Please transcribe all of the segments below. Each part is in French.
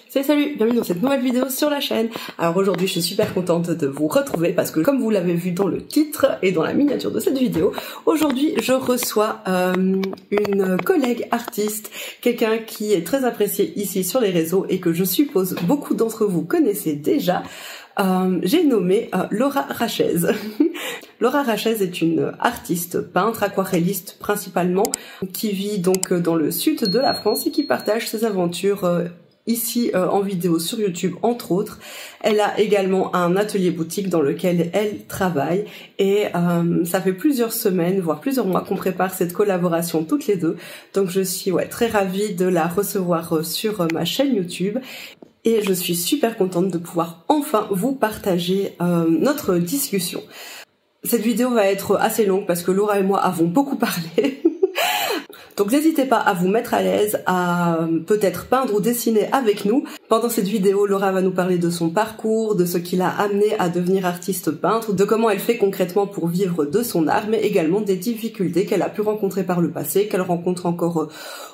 Salut, bienvenue dans cette nouvelle vidéo sur la chaîne. Alors aujourd'hui je suis super contente de vous retrouver parce que comme vous l'avez vu dans le titre et dans la miniature de cette vidéo, aujourd'hui je reçois une collègue artiste, quelqu'un qui est très apprécié ici sur les réseaux et que je suppose beaucoup d'entre vous connaissez déjà. J'ai nommé Laura Rachez. Laura Rachez est une artiste, peintre, aquarelliste principalement, qui vit donc dans le sud de la France et qui partage ses aventures ici en vidéo sur YouTube entre autres. Elle a également un atelier boutique dans lequel elle travaille et ça fait plusieurs semaines, voire plusieurs mois qu'on prépare cette collaboration toutes les deux. Donc je suis très ravie de la recevoir sur ma chaîne YouTube. Et je suis super contente de pouvoir enfin vous partager notre discussion. Cette vidéo va être assez longue parce que Laura et moi avons beaucoup parlé. Donc n'hésitez pas à vous mettre à l'aise, à peut-être peindre ou dessiner avec nous. Pendant cette vidéo, Laura va nous parler de son parcours, de ce qui l'a amené à devenir artiste peintre, de comment elle fait concrètement pour vivre de son art, mais également des difficultés qu'elle a pu rencontrer par le passé, qu'elle rencontre encore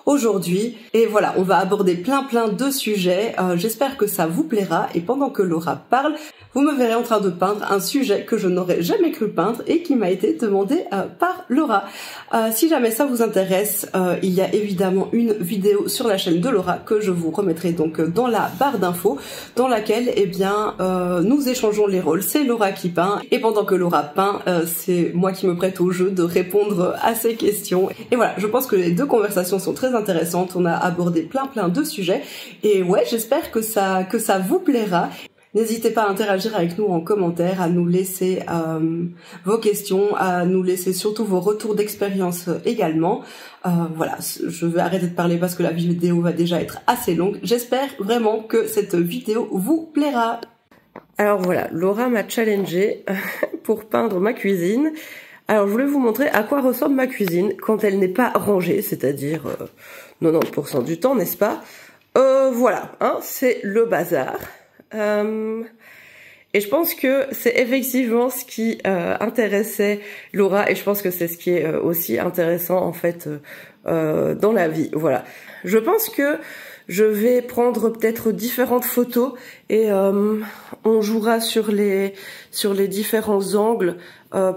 aujourd'hui. Et voilà, on va aborder plein de sujets. J'espère que ça vous plaira et pendant que Laura parle, vous me verrez en train de peindre un sujet que je n'aurais jamais cru peindre et qui m'a été demandé par Laura. Si jamais ça vous intéresse, il y a évidemment une vidéo sur la chaîne de Laura que je vous remettrai donc dans la barre d'infos, dans laquelle nous échangeons les rôles. C'est Laura qui peint et pendant que Laura peint, c'est moi qui me prête au jeu de répondre à ses questions. Et voilà, je pense que les deux conversations sont très intéressantes. On a abordé plein de sujets et j'espère que ça vous plaira. N'hésitez pas à interagir avec nous en commentaire, à nous laisser vos questions, à nous laisser surtout vos retours d'expérience également. Voilà, je vais arrêter de parler parce que la vidéo va déjà être assez longue. J'espère vraiment que cette vidéo vous plaira. Alors voilà, Laura m'a challengée pour peindre ma cuisine. Alors je voulais vous montrer à quoi ressemble ma cuisine quand elle n'est pas rangée, c'est-à-dire 90% du temps, n'est-ce pas? Voilà, hein, c'est le bazar. Et je pense que c'est effectivement ce qui intéressait Laura et je pense que c'est ce qui est aussi intéressant en fait dans la vie. Voilà. Je pense que je vais prendre peut-être différentes photos et on jouera sur les différents angles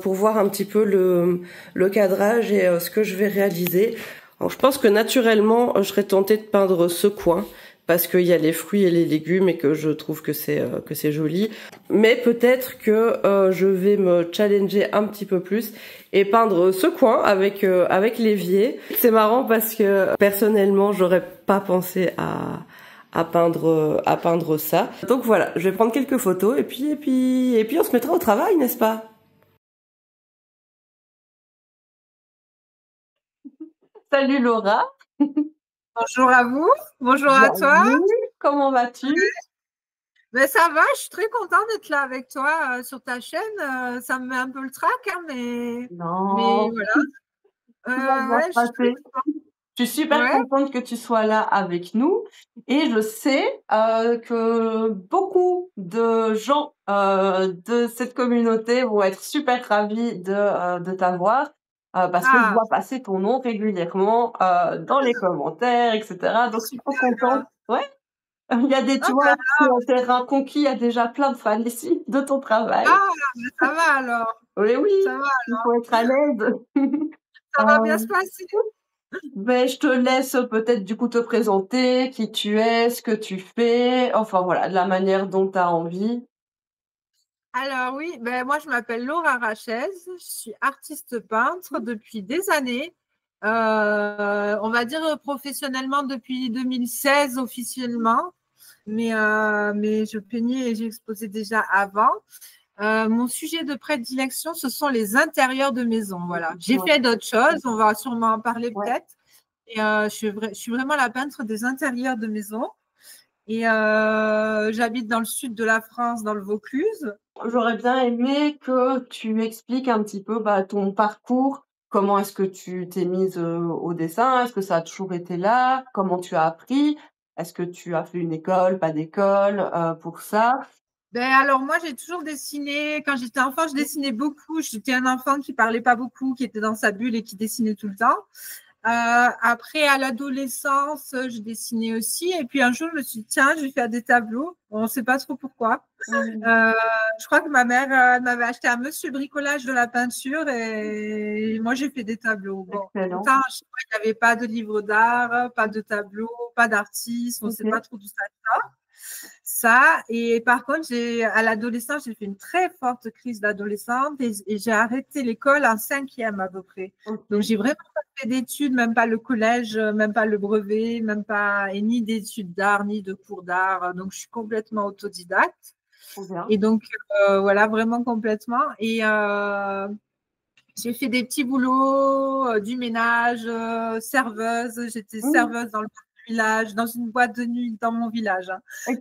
pour voir un petit peu le cadrage et ce que je vais réaliser. Alors je pense que naturellement je serais tentée de peindre ce coin parce qu'il y a les fruits et les légumes et que je trouve que c'est joli. Mais peut-être que je vais me challenger un petit peu plus et peindre ce coin avec l'évier. C'est marrant parce que personnellement, j'aurais pas pensé à peindre ça. Donc voilà, je vais prendre quelques photos et puis on se mettra au travail, n'est-ce pas? Salut Laura. Bonjour à vous, bonjour à toi. Comment vas-tu? Ben, ça va, je suis très contente d'être là avec toi sur ta chaîne. Ça me met un peu le trac, hein, mais Non, voilà. tout va bien se Je suis très passer. Je suis super contente que tu sois là avec nous et je sais que beaucoup de gens de cette communauté vont être super ravis de t'avoir parce que je vois passer ton nom régulièrement dans les commentaires, etc. Donc je suis trop contente. Ouais, il y a des, tu vois, c'est un terrain conquis, il y a déjà plein de fans ici de ton travail. Ah, ben, ça va alors. Oui, Ça va il faut être à l'aise. Ça va bien se passer. Ben, je te laisse peut-être du coup te présenter, qui tu es, ce que tu fais, enfin voilà, de la manière dont tu as envie. Alors oui, ben, moi je m'appelle Laura Rachez, je suis artiste peintre depuis des années. On va dire professionnellement depuis 2016 officiellement, mais je peignais et j'exposais déjà avant. Mon sujet de prédilection, ce sont les intérieurs de maison. Voilà. J'ai fait d'autres choses, on va sûrement en parler peut-être. Et je suis vraiment la peintre des intérieurs de maison. Et j'habite dans le sud de la France, dans le Vaucluse. J'aurais bien aimé que tu expliques un petit peu ton parcours. Comment est-ce que tu t'es mise au dessin? Est-ce que ça a toujours été là? Comment tu as appris? Est-ce que tu as fait une école, pas d'école pour ça? Ben alors moi, j'ai toujours dessiné. Quand j'étais enfant, je dessinais beaucoup. J'étais un enfant qui parlait pas beaucoup, qui était dans sa bulle et qui dessinait tout le temps. Après, à l'adolescence, je dessinais aussi. Et puis un jour, je me suis dit, tiens, je vais faire des tableaux. On ne sait pas trop pourquoi. Je crois que ma mère m'avait acheté un monsieur bricolage de la peinture et moi, j'ai fait des tableaux. Bon, Excellent. pourtant, chez moi, il n'y avait pas de livre d'art, pas de tableau, pas d'artiste. On ne sait pas trop d'où ça sort. Ça, et par contre, à l'adolescence, j'ai fait une très forte crise d'adolescente et j'ai arrêté l'école en 5e à peu près. Donc, j'ai vraiment pas fait d'études, même pas le collège, même pas le brevet, même pas, et ni d'études d'art, ni de cours d'art. Donc, je suis complètement autodidacte. Et donc, voilà, vraiment complètement. Et j'ai fait des petits boulots, du ménage, serveuse. J'étais serveuse dans le village, dans une boîte de nuit dans mon village.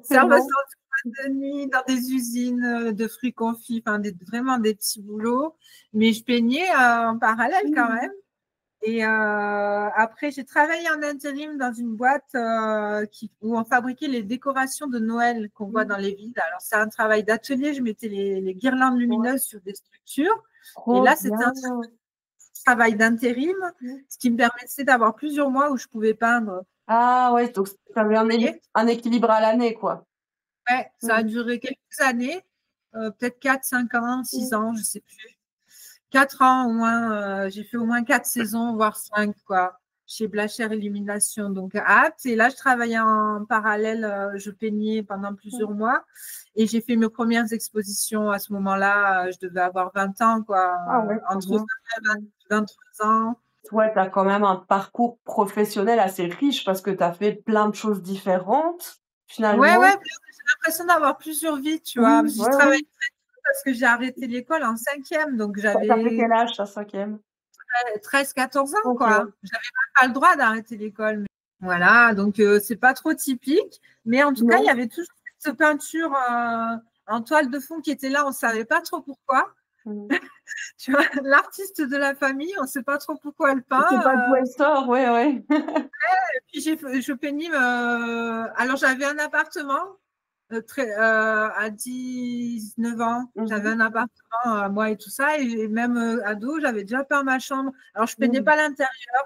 Serveuse dans une boîte de nuit, dans des usines de fruits confits, enfin vraiment des petits boulots. Mais je peignais en parallèle quand même. Et après, j'ai travaillé en intérim dans une boîte où on fabriquait les décorations de Noël qu'on voit dans les villes. Alors, c'est un travail d'atelier. Je mettais les guirlandes lumineuses sur des structures. Et là, c'était un travail d'intérim, ce qui me permettait d'avoir plusieurs mois où je pouvais peindre. Ah ouais, donc tu avais un équilibre à l'année, quoi. Ouais, ça a duré quelques années, peut-être 4, 5 ans, 6 ans, je ne sais plus. 4 ans au moins, j'ai fait au moins 4 saisons, voire 5, quoi, chez Blacher Illumination, donc à Apt. Et là, je travaillais en parallèle, je peignais pendant plusieurs mois. Et j'ai fait mes premières expositions à ce moment-là, je devais avoir 20 ans, quoi, entre 20 et 23 ans. Ouais, tu as quand même un parcours professionnel assez riche parce que tu as fait plein de choses différentes, finalement. Ouais, j'ai l'impression d'avoir plusieurs vies, tu vois. J'ai travaillé très tôt parce que j'ai arrêté l'école en 5e, donc j'avais… T'as fait quel âge, ta 5e? 13-14 ans, quoi. J'avais même pas le droit d'arrêter l'école. Mais… Voilà, donc c'est pas trop typique. Mais en tout cas, il y avait toujours cette peinture en toile de fond qui était là. On savait pas trop pourquoi. Tu vois, l'artiste de la famille, on sait pas trop pourquoi elle peint. C'est pas d'où elle sort, ouais. Et puis je peignais. Alors j'avais un appartement à 19 ans. J'avais un appartement, moi et tout ça. Et même ado, j'avais déjà peint ma chambre. Alors je peignais pas l'intérieur,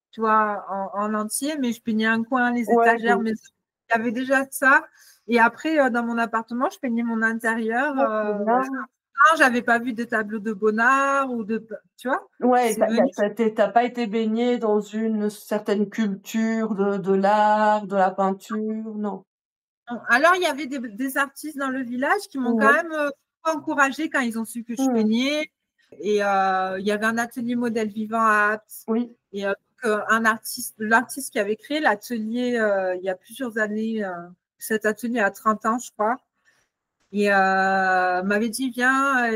tu vois, en entier, mais je peignais un coin, les étagères. Mais il y avait déjà ça. Et après, dans mon appartement, je peignais mon intérieur. J'avais pas vu des tableaux de Bonnard ou de, tu vois. Ouais, t'as pas été baignée dans une certaine culture de l'art, de la peinture, non. Alors, il y avait des artistes dans le village qui m'ont quand même encouragée quand ils ont su que je peignais. Et il y avait un atelier modèle vivant à Apt. Et l'artiste qui avait créé l'atelier il y a plusieurs années, cet atelier a 30 ans, je crois. Et m'avait dit, viens,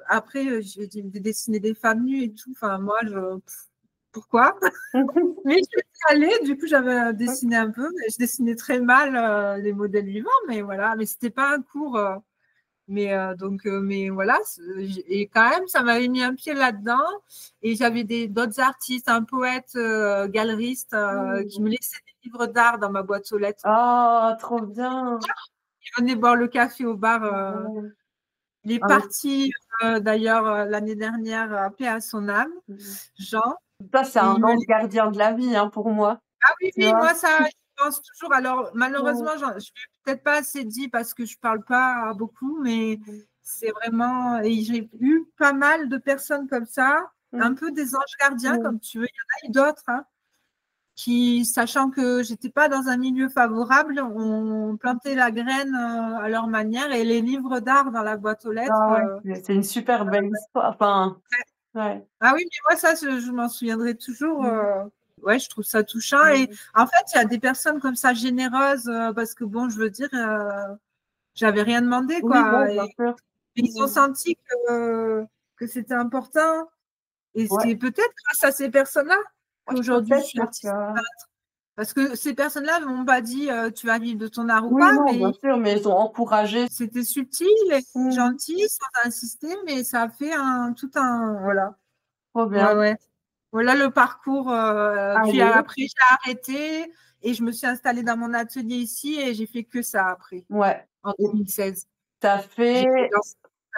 après, j'ai dessiné des femmes nues et tout. Enfin, moi, pourquoi? Mais je suis allée, du coup, j'avais dessiné un peu. Je dessinais très mal les modèles vivants, mais voilà. Mais c'était pas un cours. Mais voilà. Et quand même, ça m'avait mis un pied là-dedans. Et j'avais d'autres artistes, un poète, galeriste, qui me laissaient des livres d'art dans ma boîte aux lettres. Ah, trop bien! Il venait boire le café au bar. Il est parti d'ailleurs l'année dernière, paix à son âme, Jean. Ça, c'est un ange gardien de la vie, hein, pour moi. Ah oui, moi, ça, je pense toujours. Alors, malheureusement, je ne l'ai peut-être pas assez dit parce que je ne parle pas beaucoup, mais c'est vraiment… Et j'ai eu pas mal de personnes comme ça, un peu des anges gardiens, comme tu veux. Il y en a eu d'autres, hein, qui, sachant que je n'étais pas dans un milieu favorable, ont planté la graine à leur manière et les livres d'art dans la boîte aux lettres. C'est une super belle histoire. Enfin, Ah oui, mais moi, ça, je m'en souviendrai toujours. Ouais, je trouve ça touchant. Et en fait, il y a des personnes comme ça généreuses parce que, bon, je veux dire, j'avais rien demandé, quoi. Bien sûr. Et ils ont senti que c'était important. Et c'est peut-être grâce à ces personnes-là qu'aujourd'hui, je suis artiste peintre. Parce que ces personnes-là ne m'ont pas dit tu vas vivre de ton art ou pas. Non, bien sûr, mais ils ont encouragé. C'était subtil et gentil, sans insister, mais ça a fait tout un… Voilà. Trop bien. Voilà le parcours. Puis après, j'ai arrêté et je me suis installée dans mon atelier ici et j'ai fait que ça après. En 2016. Tu as fait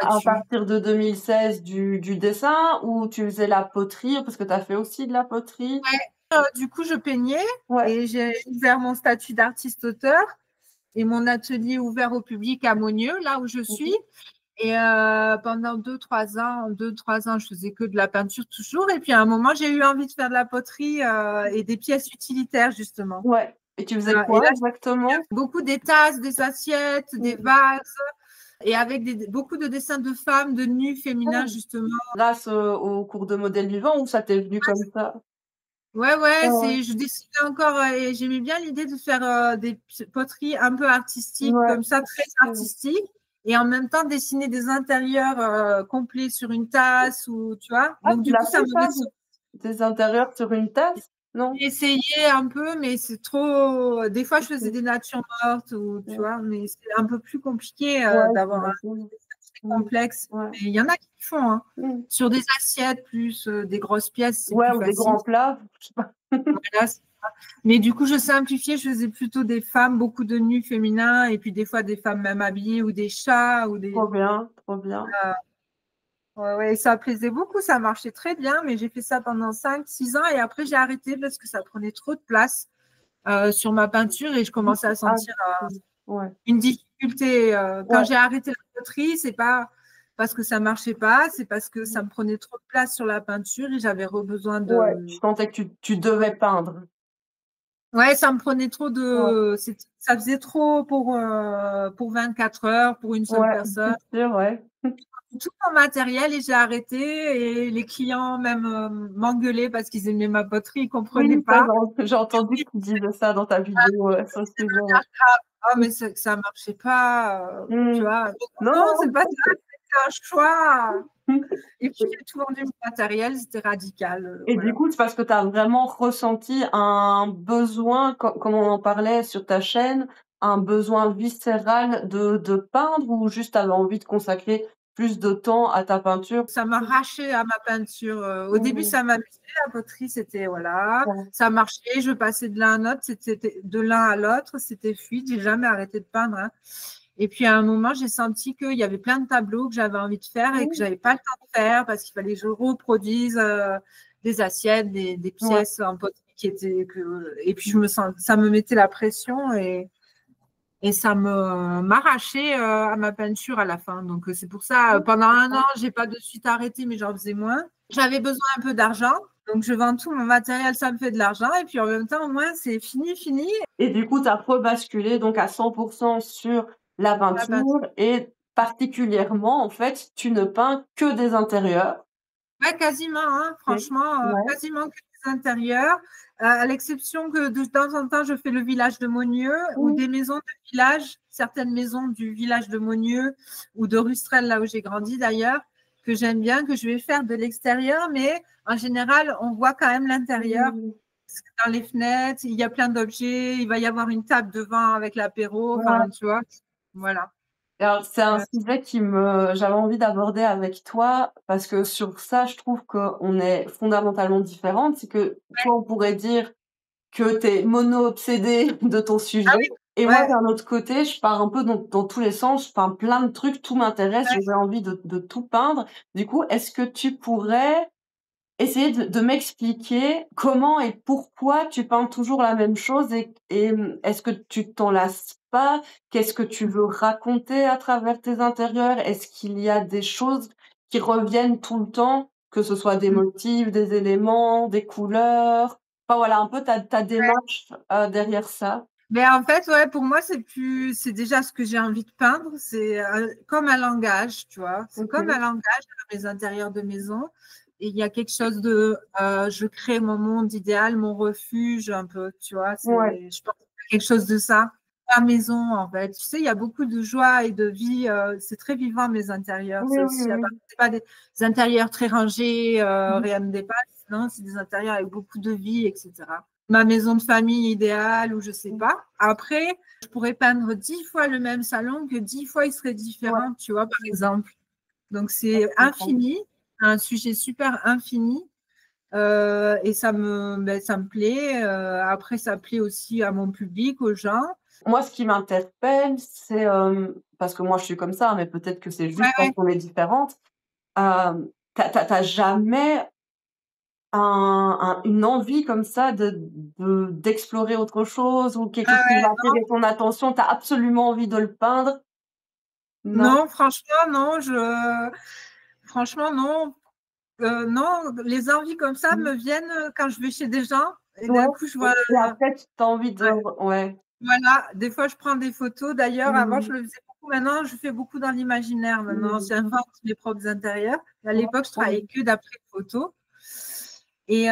à là-dessus. partir de 2016 du dessin ou tu faisais la poterie parce que tu as fait aussi de la poterie? Du coup, je peignais Ouais. et j'ai ouvert mon statut d'artiste-auteur et mon atelier ouvert au public à Monieux, là où je suis. Mhm. Et pendant 2, 3 ans, je faisais que de la peinture toujours. Et puis à un moment, j'ai eu envie de faire de la poterie et des pièces utilitaires, justement. Ouais. Et tu faisais Et quoi là, exactement? beaucoup des tasses, des assiettes, des Mhm. vases, et avec beaucoup de dessins de femmes, de nus féminins, justement. Grâce au cours de modèle vivant ou ça t'est venu comme ça? Ouais, Ouais, ouais, ouais. je dessinais encore et j'aimais bien l'idée de faire des poteries un peu artistiques, Ouais. comme ça, très artistiques, et en même temps dessiner des intérieurs complets sur une tasse, ou tu vois. Ah, Donc, tu du coup, l'as ça fait m'avait ça, des intérieurs sur une tasse? Non? essayé un peu, mais c'est trop. Des fois, je faisais Ok. des natures mortes, ou tu Ouais, vois, mais c'est un peu plus compliqué ouais, d'avoir un j'imagine. très Mm. complexe. Ouais. Mais il y en a qui le font, hein. Mm. Sur des assiettes, plus des grosses pièces, c'est Ouais, plus ou des facile. grands plats, je sais pas. Voilà, mais du coup, je simplifiais, je faisais plutôt des femmes, beaucoup de nus féminins, et puis des fois des femmes même habillées, ou des chats, ou Trop des. bien, trop bien. Ouais, ouais, ça plaisait beaucoup, ça marchait très bien, mais j'ai fait ça pendant 5, 6 ans, et après j'ai arrêté parce que ça prenait trop de place sur ma peinture, et je commençais à Ah, sentir ouais. une difficulté. Quand Ouais, j'ai arrêté la poterie, c'est pas parce que ça marchait pas, c'est parce que ça me prenait trop de place sur la peinture et j'avais besoin ouais. Je de. sentais que tu devais peindre. Ouais, ça me prenait trop Ouais, de. Ça faisait trop pour 24 heures, pour une seule ouais, personne. c'est sûr, ouais. Tout mon matériel, et j'ai arrêté. Et les clients même m'engueulaient parce qu'ils aimaient ma poterie, ils ne comprenaient Oui, ça, pas. j'ai entendu que tu disais ça dans ta vidéo sur le sujet. Ouais. Ah, mais ça ne marchait pas, tu Mm. vois. Non, Non, c'est non. pas ça, c'est un choix. Et puis, j'ai tout vendu mon matériel, c'était radical. Et du Voilà. coup, c'est parce que tu as vraiment ressenti un besoin, comme on en parlait sur ta chaîne, un besoin viscéral de peindre ou juste tu avais envie de consacrer plus de temps à ta peinture? Ça m'arrachait à ma peinture. Au début, Mmh. ça m'amusait. La poterie, c'était, voilà, Ouais. ça marchait. Je passais de l'un à l'autre, c'était de l'un à l'autre, c'était fluide. J'ai jamais arrêté de peindre, hein. Et puis à un moment, j'ai senti qu'il y avait plein de tableaux que j'avais envie de faire et que Mmh. j'avais pas le temps de faire parce qu'il fallait que je reproduise des assiettes, des Ouais. pièces en poterie qui étaient. Et puis ça me mettait la pression, et ça m'arrachait à ma peinture à la fin. Donc, c'est pour ça, pendant un an, j'ai pas de suite arrêté, mais j'en faisais moins. J'avais besoin un peu d'argent, donc je vends tout mon matériel, ça me fait de l'argent. Et puis en même temps, au moins, c'est fini, fini. Et du coup, tu as rebasculé donc à 100% sur la La peinture. peinture et particulièrement, en fait, tu ne peins que des intérieurs. Ouais, quasiment, hein, OK. franchement, Ouais. quasiment que des intérieurs, à l'exception que de temps en temps, je fais le village de Monieux ou Mmh. des maisons de village, certaines maisons du village de Monieux ou de Rustrel, là où j'ai grandi d'ailleurs, que j'aime bien, que je vais faire de l'extérieur, mais en général, on voit quand même l'intérieur. Mmh. Parce que dans les fenêtres, il y a plein d'objets, il va y avoir une table devant avec l'apéro, Ouais. enfin, tu vois, voilà. Alors, c'est un Ouais. sujet j'avais envie d'aborder avec toi parce que sur ça, je trouve qu'on est fondamentalement différentes. C'est que toi, on pourrait dire que tu es mono-obsédée de ton Ah sujet oui, et moi, ouais, d'un autre côté, je pars un peu dans tous les sens, je peins plein de trucs, tout m'intéresse, ouais. j'ai envie de tout peindre. Du coup, est-ce que tu pourrais essayer de m'expliquer comment et pourquoi tu peins toujours la même chose et est-ce que tu t'en lasses pas? Qu'est-ce que tu veux raconter à travers tes intérieurs? Est-ce qu'il y a des choses qui reviennent tout le temps, que ce soit des motifs, des éléments, des couleurs? Enfin voilà, un peu ta démarche, derrière ça. Mais en fait, ouais, pour moi, c'est déjà ce que j'ai envie de peindre. C'est comme un langage, tu vois. C'est comme un OK. langage dans mes intérieurs de maison. Et il y a quelque chose de, je crée mon monde idéal, mon refuge, un peu, tu vois. Ouais. Je pense qu'il y a quelque chose de ça. La maison, en fait. Tu sais, il y a beaucoup de joie et de vie. C'est très vivant, mes intérieurs. Oui, C'est oui, aussi, oui. c'est pas des intérieurs très rangés, rien ne dépasse. Non, c'est des intérieurs avec beaucoup de vie, etc. Ma maison de famille idéale ou je sais Mmh. pas. Après, je pourrais peindre 10 fois le même salon que 10 fois il serait Ouais. différent, tu vois, par Mmh. exemple. Donc, Ouais, c'est je comprends. infini, un sujet super infini. Et ça me plaît. Après, ça plaît aussi à mon public, aux gens. Moi, ce qui m'interpelle, c'est, parce que moi je suis comme ça, mais peut-être que c'est Ouais, juste parce ouais. qu'on est différentes. Tu as jamais une envie comme ça d'explorer autre chose ou quelque Ah chose qui ouais, va attirer ton attention? Tu as absolument envie de le peindre? Non? non, franchement, non, franchement, non. Non, les envies comme ça Mmh. me viennent quand je vais chez des gens et Ouais, d'un coup, je vois, et après tu as envie de ouais, ouais. voilà, des fois, je prends des photos. D'ailleurs, avant, je Mmh. le faisais beaucoup. Maintenant, je fais beaucoup dans l'imaginaire. Maintenant, Mmh. j'invente mes propres intérieurs. À Ouais, l'époque, je trop bien. travaillais que d'après photos. Et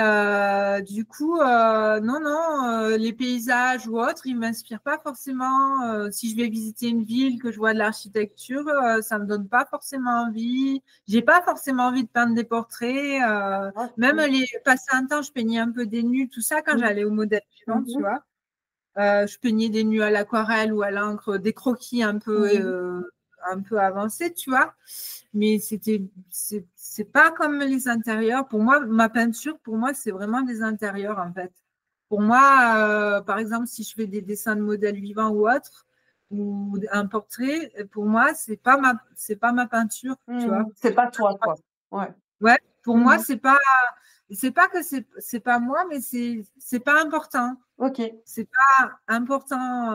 du coup, non, non, les paysages ou autres, ils ne m'inspirent pas forcément. Si je vais visiter une ville, que je vois de l'architecture, ça ne me donne pas forcément envie. Je n'ai pas forcément envie de peindre des portraits. Ouais, Même cool. passer un temps, je peignais un peu des nus, tout ça, quand Mmh. j'allais au modèle Mmh suivant, tu mh. vois. Je peignais des nus à l'aquarelle ou à l'encre, des croquis Mmh. un peu avancés, tu vois. Mais c'est pas comme les intérieurs. Pour moi, ma peinture, pour moi, c'est vraiment des intérieurs, en fait. Pour moi, par exemple, si je fais des dessins de modèles vivants ou autre, ou un portrait, pour moi, c'est pas ma peinture, tu vois. Mmh. C'est pas toi, quoi. Ouais. Ouais, pour moi, Mmh. c'est pas que c'est pas moi, mais c'est pas important. OK. C'est pas important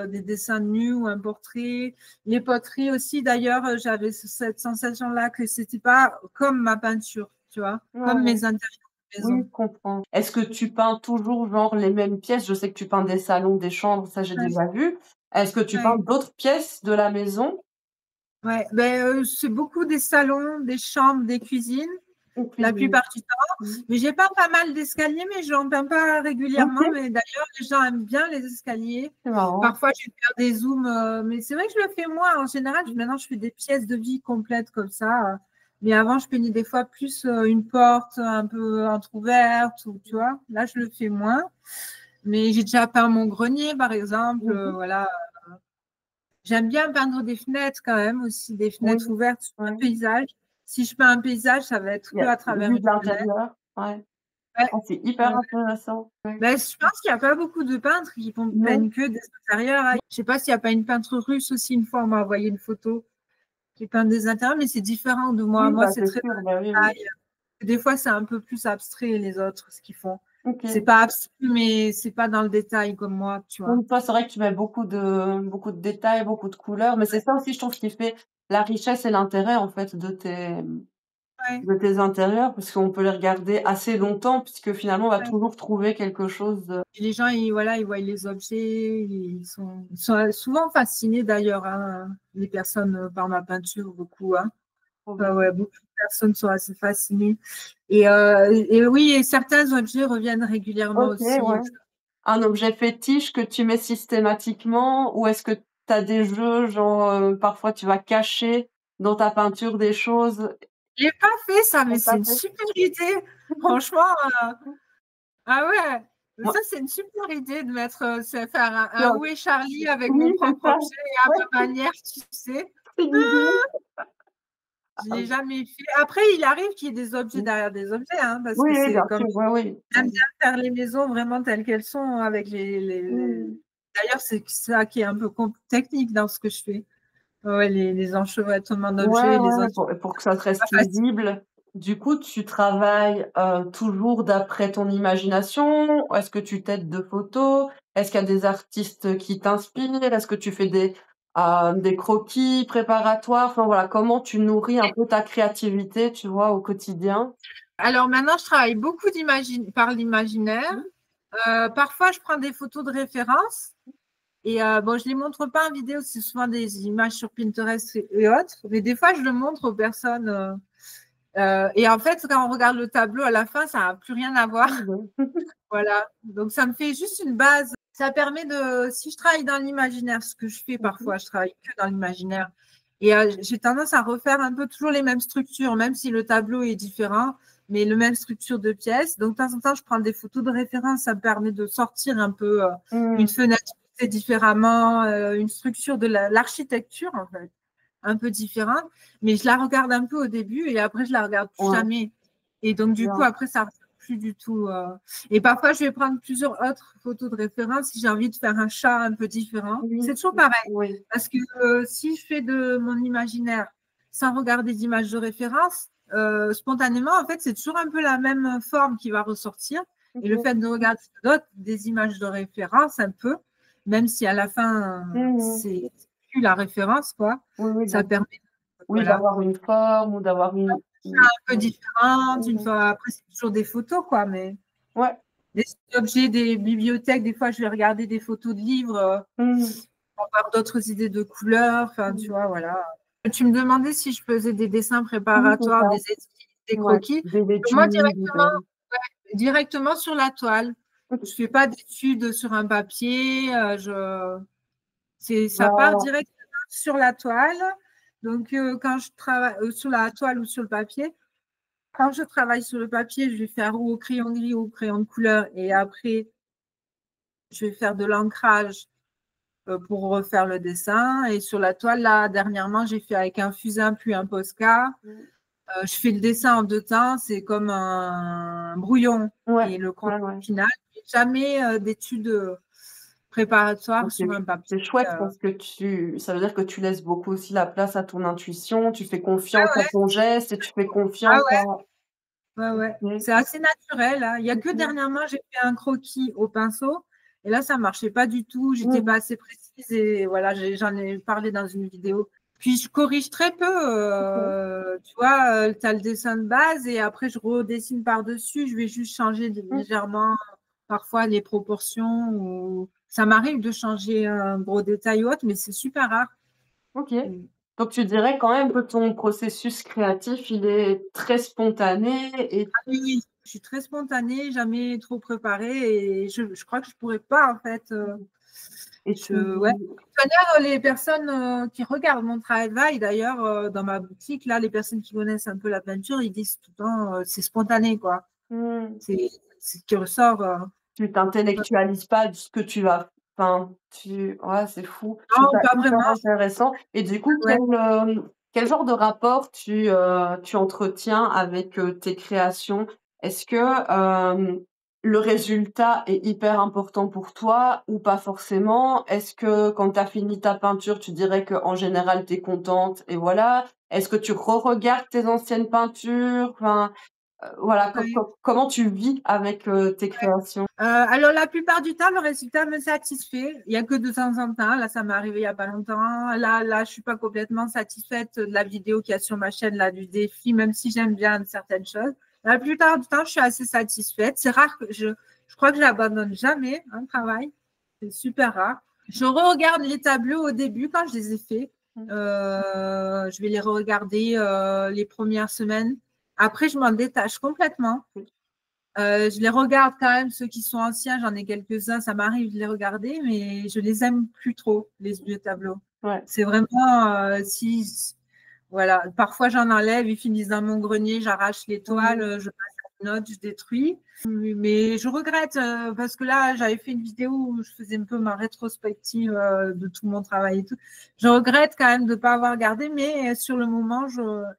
des dessins de nus ou un portrait. Les poteries aussi, d'ailleurs, j'avais cette sensation-là que c'était pas comme ma peinture, tu vois, Ouais, comme ouais. mes intérieurs de Oui, maison. je comprends. Est-ce que tu peins toujours genre les mêmes pièces? Je sais que tu peins des salons, des chambres, ça j'ai Ouais, déjà vu. Est-ce que tu peins ouais, d'autres pièces de la maison? ouais. Ben, c'est beaucoup des salons, des chambres, des cuisines, Ou la cuisine? plupart du temps. Mmh. Mais j'ai pas pas mal d'escaliers, mais j'en peins pas OK, régulièrement. Mais d'ailleurs, les gens aiment bien les escaliers. c'est marrant. Parfois, je vais faire des zooms, mais c'est vrai que je le fais moi. En général, maintenant, je fais des pièces de vie complètes comme ça. Mais avant, je peignais des fois plus une porte un peu entrouverte, ou tu vois. Là, je le fais moins. Mais j'ai déjà peint mon grenier, par exemple. Mmh mh. Voilà. J'aime bien peindre des fenêtres quand même aussi, des Oui, fenêtres ouvertes sur un ouais. paysage. Si je peins un paysage, ça va être Il y que a à travers vue une de fenêtre. l'intérieur, ouais. Ouais. Ah, c'est hyper Ouais. intéressant. Ouais. Ben, je pense qu'il n'y a pas beaucoup de peintres qui Non, peignent que des intérieurs, hein. Je ne sais pas s'il n'y a pas une peintre russe aussi. Une fois, on m'a envoyé une photo qui peint des intérieurs, mais c'est différent de moi. oui, Moi, bah, c'est c'est très sûr, bah, oui, dans le oui. détail. Des fois, c'est un peu plus abstrait, les autres, ce qu'ils font. C'est OK. pas abstrait, mais c'est pas dans le détail comme moi, tu vois. Donc toi, c'est vrai que tu mets beaucoup de détails, beaucoup de couleurs, mais c'est ça aussi, je trouve, qui fait la richesse et l'intérêt, en fait, Ouais, de tes intérieurs, parce qu'on peut les regarder assez longtemps, puisque finalement, on va ouais. toujours trouver quelque chose de Et les gens, voilà, ils voient les objets, ils sont souvent fascinés d'ailleurs, hein, les personnes par ma peinture, beaucoup, hein. trop Enfin, bien. ouais, beaucoup de personnes sont assez fascinées. Et oui, et certains objets reviennent régulièrement OK, aussi. ouais. Un objet fétiche que tu mets systématiquement ou est-ce que tu as des jeux, genre, parfois tu vas cacher dans ta peinture des choses? Je l'ai pas fait ça, Tu mais as c'est pas une fait? super idée. Franchement, ah ouais, Moi ça c'est une super idée de mettre, c'est faire un non, Où est Charlie avec mon oui, c'est propre ça. objet et à Ouais, ma manière, tu sais? c'est l'idée. Je Ah l'ai oui. jamais fait. Après, il arrive qu'il y ait des objets Mmh. derrière des objets, hein, parce Oui, que oui, c'est bien comme sûr, oui, oui. j'aime bien faire les maisons vraiment telles qu'elles sont avec Mmh. d'ailleurs, c'est ça qui est un peu technique dans ce que je fais. Ouais, les enchevêtrements Ouais, d'objets, les ouais, autres, pour que ça te c'est reste pas facile. lisible. Du coup, tu travailles, toujours d'après ton imagination? Est-ce que tu t'aides de photos? Est-ce qu'il y a des artistes qui t'inspirent? Est-ce que tu fais des croquis préparatoires? Enfin voilà, comment tu nourris un peu ta créativité, tu vois, au quotidien? Alors maintenant, je travaille beaucoup par l'imaginaire. Mmh. Parfois, je prends des photos de référence et bon, je les montre pas en vidéo, c'est souvent des images sur Pinterest et autres, mais des fois, je le montre aux personnes. Et en fait, quand on regarde le tableau à la fin, ça n'a plus rien à voir. Oui, oui. Voilà. Donc, ça me fait juste une base. Ça permet de, si je travaille dans l'imaginaire, ce que je fais Mmh mh. parfois, je travaille que dans l'imaginaire. Et j'ai tendance à refaire un peu toujours les mêmes structures, même si le tableau est différent, mais le même structure de pièces. Donc, de temps en temps, je prends des photos de référence. Ça me permet de sortir un peu une Mmh. fenêtre différemment, une structure de l'architecture, en fait, un peu différente. Mais je la regarde un peu au début et après, je la regarde plus Ouais, jamais. Et donc, du coup, bien. après, ça plus du tout. Et parfois, je vais prendre plusieurs autres photos de référence si j'ai envie de faire un chat un peu différent. Oui, C'est toujours pareil. oui. Parce que si je fais de mon imaginaire sans regarder d'images de référence, spontanément, en fait, c'est toujours un peu la même forme qui va ressortir. Et le Ok. fait de regarder des images de référence un peu, même si à la fin, Mhm. c'est plus la référence, quoi, Oui, oui, ça donc, permet, oui, voilà, d'avoir une forme ou d'avoir un peu ouais. différente. Une Mhm. fois, après, c'est toujours des photos, quoi, mais Ouais. des objets, des bibliothèques, des fois, je vais regarder des photos de livres, Mhm. pour avoir d'autres idées de couleurs, enfin, tu Mhm. vois, voilà. Tu me demandais si je faisais des dessins Oui, c'est préparatoires, ça. des esquisses, des Ouais. croquis. Des Moi, études. directement sur la toile. Ok. Je fais pas d'études sur un papier. Ça part Bah, directement sur la toile. Donc, quand je travaille sur la toile ou sur le papier, quand je travaille sur le papier, je vais faire ou au crayon gris ou au crayon de couleur. Et après, je vais faire de l'ancrage pour refaire le dessin. Et sur la toile, là, dernièrement, j'ai fait avec un fusain puis un Posca. Je fais le dessin en deux temps. C'est comme un brouillon ouais, et le ouais, compte ouais. final. Jamais d'études préparatoires Donc, sur un papier. c'est chouette parce que ça veut dire que tu laisses beaucoup aussi la place à ton intuition, tu fais confiance à Ouais, ton geste et tu fais ah confiance ouais, à. ouais, ouais. Ok, C'est assez naturel, hein. Il y a que ok. dernièrement, j'ai fait un croquis au pinceau et là, ça marchait pas du tout. J'étais pas Mhm. assez précise et voilà, j'en ai parlé dans une vidéo. Puis je corrige très peu. Ok. Tu vois, tu as le dessin de base et après, je redessine par-dessus. Je vais juste changer Mhm. légèrement parfois les proportions. Ça m'arrive de changer un gros détail ou autre, mais c'est super rare. Ok. Donc tu dirais quand même que ton processus créatif, il est très spontané et, Ah oui, oui, je suis très spontanée, jamais trop préparée et je crois que je pourrais pas en fait. et tu. Ouais. D'ailleurs, les personnes qui regardent mon travail, d'ailleurs, dans ma boutique, là, les personnes qui connaissent un peu la peinture, ils disent tout le temps, c'est spontané, quoi. Mhm. C'est ce qui ressort. Tu Ouais. t'intellectualises pas de ce que tu as. Enfin, ouais, c'est fou. Je trouve Non, ça pas hyper vraiment. intéressant. Et du coup, Ouais. quel genre de rapport tu entretiens avec tes créations? Est-ce que le résultat est hyper important pour toi ou pas forcément? Est-ce que quand tu as fini ta peinture, tu dirais qu'en général, tu es contente et voilà? Est-ce que tu re-regardes tes anciennes peintures? Enfin, voilà, Ouais. comment tu vis avec tes créations? Alors, la plupart du temps, le résultat me satisfait. Il n'y a que de temps en temps. Là, ça m'est arrivé il n'y a pas longtemps. Là, je ne suis pas complètement satisfaite de la vidéo qu'il y a sur ma chaîne, là, du défi, même si j'aime bien certaines choses. La plupart du temps, je suis assez satisfaite. C'est rare que je crois que je n'abandonne jamais un travail. C'est super rare. Je re-regarde les tableaux au début quand je les ai faits. Je vais les re-regarder les premières semaines. Après, je m'en détache complètement. Je les regarde quand même, ceux qui sont anciens, j'en ai quelques-uns, ça m'arrive de les regarder, mais je les aime plus trop, les vieux tableaux. Ouais. C'est vraiment, voilà, parfois j'en enlève, ils finissent dans mon grenier, j'arrache les toiles, Mmh. je passe à une autre, je détruis. Mais je regrette parce que là, j'avais fait une vidéo où je faisais un peu ma rétrospective de tout mon travail et tout. Je regrette quand même de ne pas avoir gardé, mais sur le moment,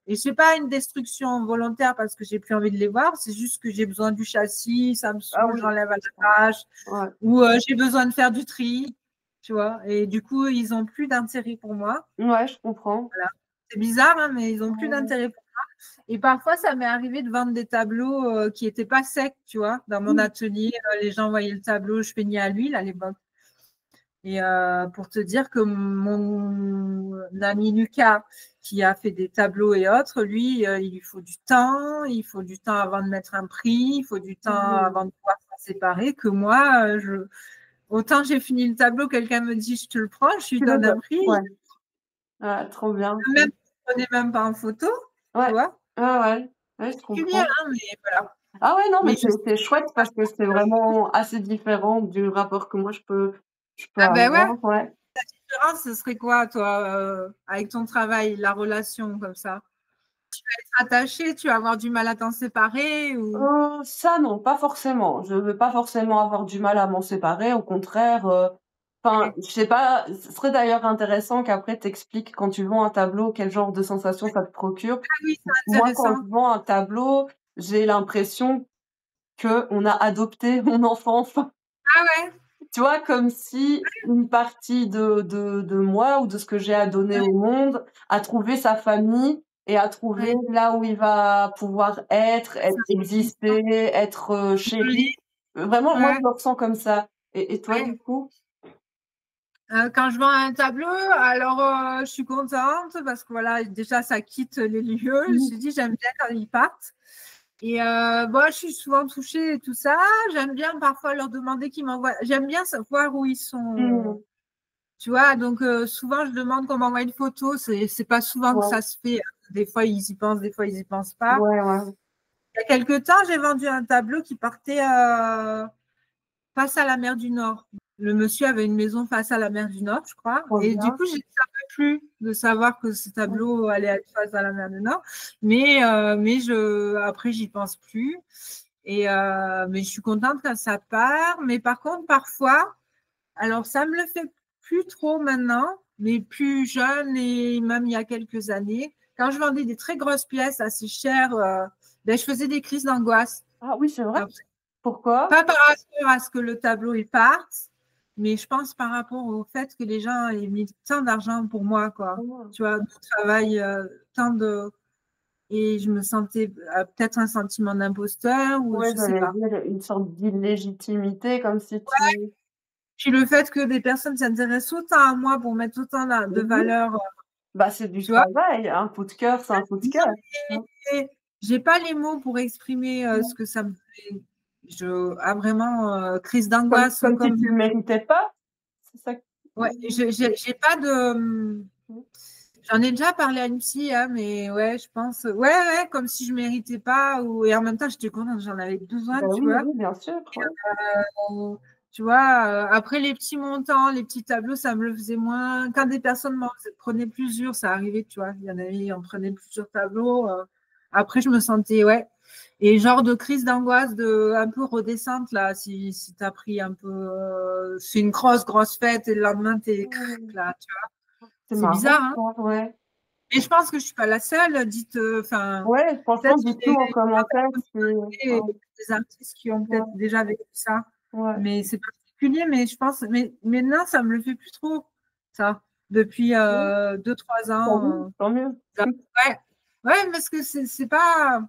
et c'est pas une destruction volontaire parce que j'ai plus envie de les voir, c'est juste que j'ai besoin du châssis, ça me Ah saoule, oui. j'enlève à la tâche, Ouais. ou j'ai besoin de faire du tri, tu vois. Et du coup, ils ont plus d'intérêt pour moi. Ouais, je comprends. Voilà. C'est bizarre, hein, mais ils ont plus Ouais. d'intérêt pour moi. Et parfois, ça m'est arrivé de vendre des tableaux qui n'étaient pas secs, tu vois. Dans mon Mmh. atelier, les gens voyaient le tableau, je peignais à l'huile à l'époque. Et pour te dire que mon ami Lucas, qui a fait des tableaux et autres, lui, il lui faut du temps avant de mettre un prix, il faut du temps Mmh. avant de pouvoir s'en séparer, que moi, autant j'ai fini le tableau, quelqu'un me dit je te le prends, je lui Tu le donne un donnes. prix, Ouais. Ah, trop bien. même, je ne prenais même pas en photo, tu Ouais. vois. Ouais, ouais. Ouais, je C'est bien, comprends. hein, mais voilà. Ah ouais, non, mais Mais je sais c'est chouette parce que c'est vraiment assez différent du rapport que moi je peux ah ben ouais, avoir, ouais. différence, ce serait quoi, toi, avec ton travail, la relation comme ça? Être attaché, tu vas avoir du mal à t'en séparer ou Ça non, pas forcément. Je veux pas forcément avoir du mal à m'en séparer, au contraire, enfin, ah je sais pas, ce serait d'ailleurs intéressant qu'après tu expliques quand tu vends un tableau, quel genre de sensation ça te procure. oui, c'est Moi, quand intéressant. je vends un tableau, j'ai l'impression qu'on a adopté mon enfant. Enfin, Ah ouais, tu vois, comme si une partie de moi ou de ce que j'ai à donner au monde a trouvé sa famille et a trouvé ouais, là où il va pouvoir être, ça, exister, être chéri. joli. Vraiment, moi, Ouais, je le ressens comme ça. Et toi, ouais. du coup? Quand je vends un tableau, alors je suis contente parce que voilà, déjà ça quitte les lieux. Je me suis dit, j'aime bien quand ils partent. Et bon, je suis souvent touchée et tout ça. J'aime bien parfois leur demander qu'ils m'envoient. J'aime bien savoir où ils sont. Mmh. Tu vois, donc souvent je demande qu'on m'envoie une photo. C'est pas souvent que Ouais, ça se fait. Des fois ils y pensent, des fois ils y pensent pas. ouais, ouais. Il y a quelque temps, j'ai vendu un tableau qui partait face à la mer du Nord. Le monsieur avait une maison face à la mer du Nord, je crois. Trop Et du bien. coup, je ne savais plus de savoir que ce tableau allait être face à la mer du Nord. Mais après, j'y pense plus. Mais je suis contente quand ça part. Mais par contre, parfois, alors ça me le fait plus trop maintenant, mais plus jeune et même il y a quelques années, quand je vendais des très grosses pièces assez chères, ben, je faisais des crises d'angoisse. Ah oui, c'est vrai? Alors, Pourquoi? pas par rapport à ce que le tableau il parte, mais je pense par rapport au fait que les gens aient mis tant d'argent pour moi, quoi. Ah. Tu vois, mon travail, tant de. Et je me sentais peut-être un sentiment d'imposteur ou Ouais, je sais j'allais pas. dire une sorte d'illégitimité, comme si tu Puis le fait que des personnes s'intéressent autant à moi pour mettre autant de mmh. valeur, Bah, c'est du tu vois. travail, un coup de cœur, c'est un coup de cœur. Non, Mmh. mais j'ai pas les mots pour exprimer ce Mmh. que ça me fait. Vraiment crise Comme d'angoisse, comme si comme tu le méritais pas? C'est ça que ouais, j'ai pas de. mmh. J'en ai déjà parlé à une psy, hein, mais ouais, je pense, ouais, comme si je méritais pas, et en même temps, j'étais contente, j'en avais besoin, Bah tu oui, vois. oui, bien sûr, ouais. Tu vois, après les petits montants, les petits tableaux, ça me le faisait moins. Quand des personnes m'en prenaient plusieurs, ça arrivait, tu vois. Il y en avait, on prenait plusieurs tableaux. Après, je me sentais, ouais. Et genre de crise d'angoisse, un peu redescente, là, si tu as pris un peu. C'est une grosse fête et le lendemain, t'es crac, Mmh. là, tu vois. C'est C'est marrant bizarre, hein. ça, ouais. Et je pense que je suis pas la seule. Dites, enfin, Ouais, franchement, peut-être qu'il y a dites-nous en commentaire si des artistes qui ont peut-être ouais, déjà vécu ça, ouais. mais c'est particulier. Mais je pense, mais maintenant, ça me le fait plus trop, ça. Depuis Mmh. 2-3 Tant mieux, ans. tant mieux. Ouais, ouais, parce que c'est pas.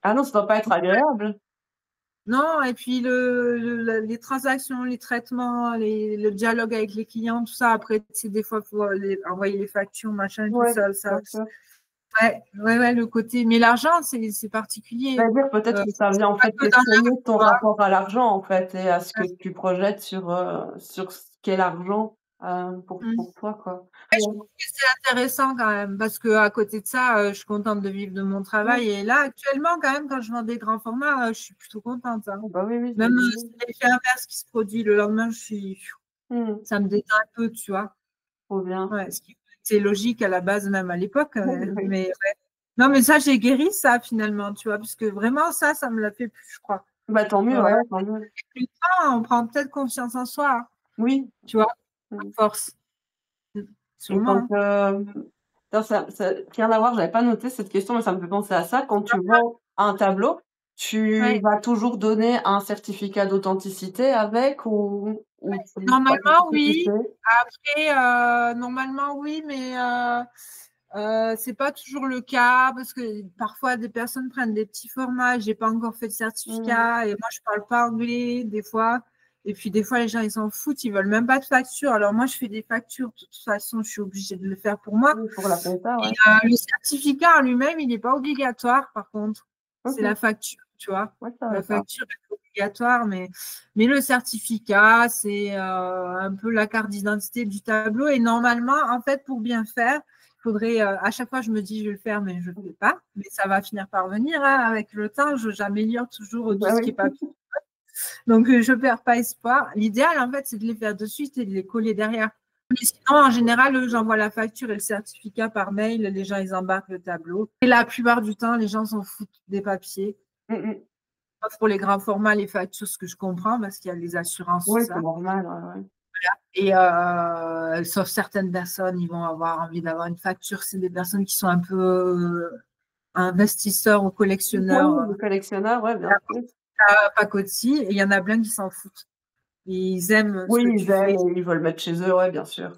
Ah non, ça doit pas être agréable. Non, et puis les transactions, les traitements, le dialogue avec les clients, tout ça, après, c'est des fois, il faut envoyer les factures, machin, tout Ouais, ça, bien ça. sûr. Ouais, le côté. Mais l'argent, c'est particulier. C'est-à-dire peut-être que ça vient en Pas fait que dans questionner ton la rapport à l'argent en fait et à ce que foi. tu projettes sur ce qu'est l'argent, Mmh. pour toi, quoi. Ouais, je trouve que c'est intéressant quand même parce qu'à côté de ça, je suis contente de vivre de mon Ouais. travail et là, actuellement, quand même, quand je vends des grands formats, je suis plutôt contente, hein. Ah bah, oui, oui, Même si l'effet inverse qui se produit le lendemain, mmh, ça me détend un peu, tu vois? trop bien. Ouais, ce qui c'est logique à la base, même à l'époque, Oui. mais ouais. Non, mais ça, j'ai guéri ça finalement, tu vois? Puisque vraiment ça me l'a fait plus, je crois. Bah, tant mieux, ouais, tant mieux. Plus tard, on prend peut-être confiance en soi, hein, Oui. tu vois? À Mmh. force. Et Sûrement, quand, hein. tiens, ça rien à voir, j'avais pas noté cette question, mais ça me fait penser à ça. Quand tu vends un tableau, tu Ouais. vas toujours donner un certificat d'authenticité avec ou c'est pas quelque Normalement, chose que tu oui. fais? Après, normalement, oui, mais c'est pas toujours le cas parce que parfois des personnes prennent des petits formats. J'ai pas encore fait de Mmh. certificat et moi je parle pas anglais des fois. Et puis des fois les gens ils s'en foutent, ils veulent même pas de facture. Alors moi je fais des factures. De toute façon, je suis obligée de le faire pour moi. Oui, pour la compta, Et ouais. le certificat en lui-même, il n'est pas obligatoire. Par contre, c'est OK. la facture, tu vois. Ouais, je savais La pas. facture est obligatoire, mais le certificat, c'est un peu la carte d'identité du tableau. Et normalement, en fait, pour bien faire, il faudrait, à chaque fois, je me dis, je vais le faire, mais je ne le fais pas. Mais ça va finir par venir, hein. Avec le temps, j'améliore toujours tout Bah, ce qui est oui. papier. Donc, je ne perds pas espoir. L'idéal, en fait, c'est de les faire de suite et de les coller derrière. Mais sinon, en général, j'envoie la facture et le certificat par mail. Les gens, ils embarquent le tableau. Et la plupart du temps, les gens s'en foutent des papiers. Mmh mh. Sauf pour les grands formats, les factures, ce que je comprends, parce qu'il y a les assurances, tout Ouais, c'est ça. normal, ouais, ouais. Et sauf certaines personnes, ils vont avoir envie d'avoir une facture. C'est des personnes qui sont un peu investisseurs ou Oui, collectionneurs. le collectionneur, ouais, bien sûr. pacotille et il y en a plein qui s'en foutent. Ils aiment ce Oui, que ils tu aiment fais. et ils veulent mettre chez eux, ouais, bien sûr.